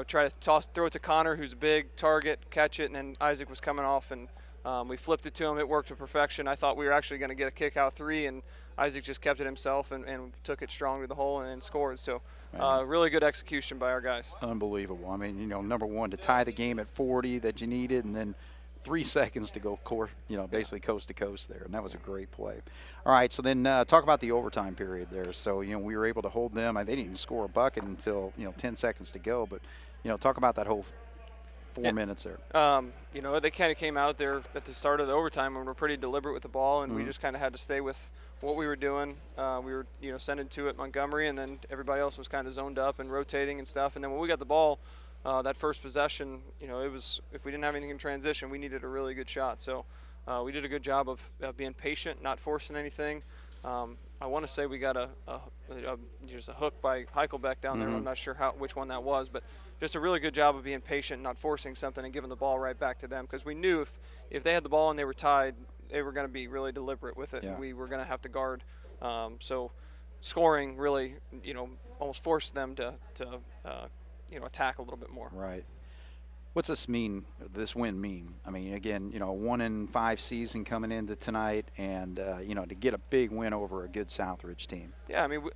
try to throw it to Connor, who's a big target, catch it, and then Isaac was coming off, and we flipped it to him. It worked to perfection. I thought we were actually going to get a kick-out 3, and Isaac just kept it himself and took it strong to the hole and scored. So really good execution by our guys. Unbelievable. I mean, number one, to tie the game at 40 that you needed, and then 3 seconds to go, basically coast to coast there, and that was a great play. All right, so then talk about the overtime period there. So, we were able to hold them. They didn't even score a bucket until, 10 seconds to go, but, talk about that whole 4 minutes there. They kind of came out there at the start of the overtime and were pretty deliberate with the ball, and we just kind of had to stay with what we were doing. We were, sending to it Montgomery, and then everybody else was kind of zoned up and rotating and stuff. And then when we got the ball, that first possession, it was, if we didn't have anything in transition, we needed a really good shot. So we did a good job of being patient, not forcing anything. I want to say we got just a hook by Heichelbeck down there. I'm not sure which one that was, but just a really good job of being patient, not forcing something, and giving the ball right back to them, because we knew if they had the ball and they were tied, they were going to be really deliberate with it. And we were going to have to guard. So scoring really, almost forced them to attack a little bit more. Right. What's this win mean? I mean, again, 1-5 season coming into tonight, and, to get a big win over a good Southridge team. Yeah, I mean,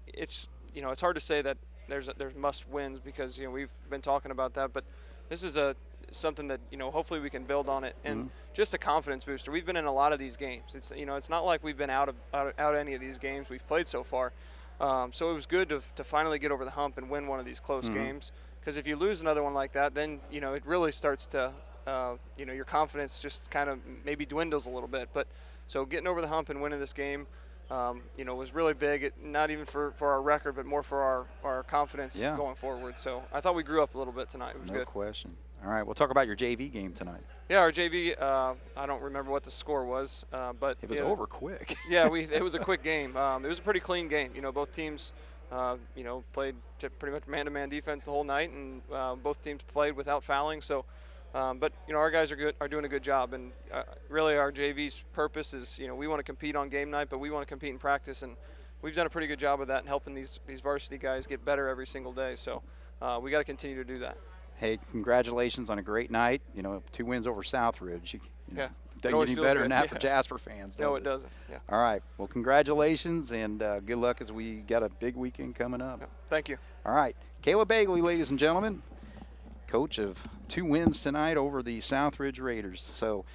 it's hard to say that there's must wins, because, we've been talking about that, but this is something that, hopefully we can build on it, and just a confidence booster. We've been in a lot of these games. It's, it's not like we've been out any of these games we've played so far. So it was good to finally get over the hump and win one of these close games. Because if you lose another one like that, then, it really starts to, your confidence just kind of maybe dwindles a little bit. But so getting over the hump and winning this game, was really big, not even for our record, but more for our confidence Yeah. going forward. So I thought we grew up a little bit tonight. It was No good. question. All right, we'll talk about your JV game tonight. Yeah, our JV, I don't remember what the score was, but It was over quick. yeah, it was a quick game. It was a pretty clean game. Both teams, played pretty much man-to-man defense the whole night, and both teams played without fouling. So, but our guys are doing a good job, and really our JV's purpose is, we want to compete on game night, but we want to compete in practice, and we've done a pretty good job of that and helping these varsity guys get better every single day. So, we got to continue to do that. Hey, congratulations on a great night. 2 wins over Southridge. Yeah. Doesn't get any better than that for Jasper fans, does No, it doesn't. Yeah. All right. Well, congratulations, and good luck as we got a big weekend coming up. Yeah. Thank you. All right. Caleb Bagley, ladies and gentlemen, coach of 2 wins tonight over the Southridge Raiders. So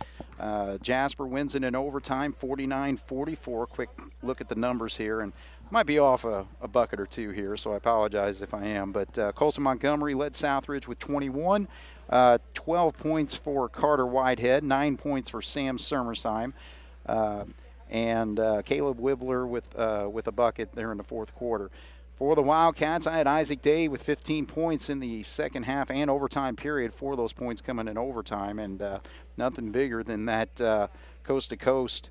Jasper wins it in overtime, 49-44. Quick look at the numbers here, and might be off a bucket or two here, so I apologize if I am. But Colson Montgomery led Southridge with 21. 12 points for Carter Whitehead, 9 points for Sam Sermersheim, and Caleb Wibbler with a bucket there in the fourth quarter. For the Wildcats, I had Isaac Day with 15 points in the second half and overtime period, 4 of those points coming in overtime, and nothing bigger than that coast-to-coast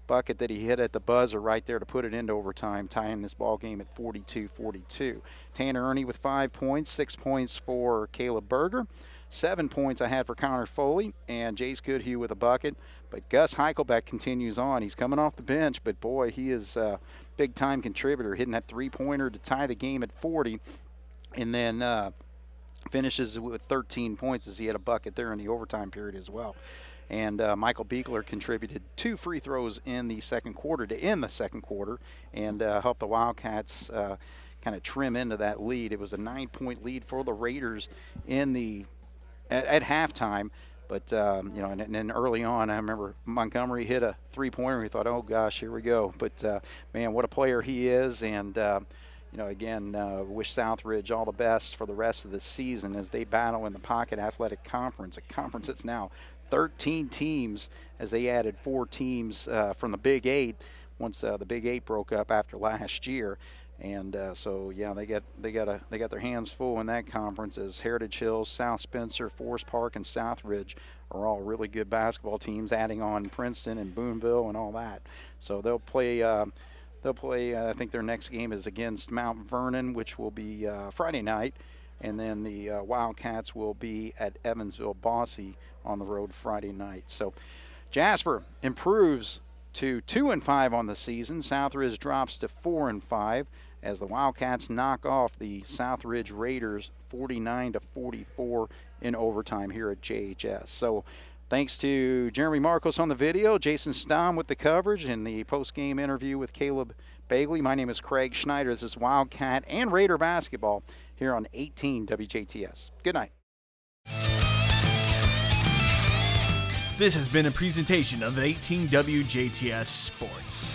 bucket that he hit at the buzzer right there to put it into overtime, tying this ball game at 42-42. Tanner Ernie with 5 points, 6 points for Caleb Berger. 7 points I had for Connor Foley, and Jace Goodhue with a bucket. But Gus Heichelbeck continues on. He's coming off the bench, but boy, he is a big-time contributor, hitting that three-pointer to tie the game at 40, and then finishes with 13 points as he had a bucket there in the overtime period as well. And Michael Beekler contributed 2 free throws in the second quarter to end the second quarter and helped the Wildcats kind of trim into that lead. It was a 9-point lead for the Raiders at halftime. But, and then early on, I remember Montgomery hit a three-pointer. We thought, oh, gosh, here we go. But, man, what a player he is. And, again, wish Southridge all the best for the rest of the season as they battle in the Pocket Athletic Conference, a conference that's now 13 teams as they added 4 teams from the Big 8 once the Big 8 broke up after last year. And so, yeah, they got their hands full in that conference as Heritage Hills, South Spencer, Forest Park, and Southridge are all really good basketball teams, adding on Princeton and Boonville and all that. So they'll play. I think their next game is against Mount Vernon, which will be Friday night, and then the Wildcats will be at Evansville Bossy on the road Friday night. So Jasper improves to 2-5 on the season. Southridge drops to 4-5 as the Wildcats knock off the Southridge Raiders 49-44 in overtime here at JHS. So thanks to Jeremy Markos on the video, Jason Stamm with the coverage, and the post-game interview with Caleb Bagley. My name is Craig Schneider. This is Wildcat and Raider basketball here on 18 WJTS. Good night. This has been a presentation of 18 WJTS Sports.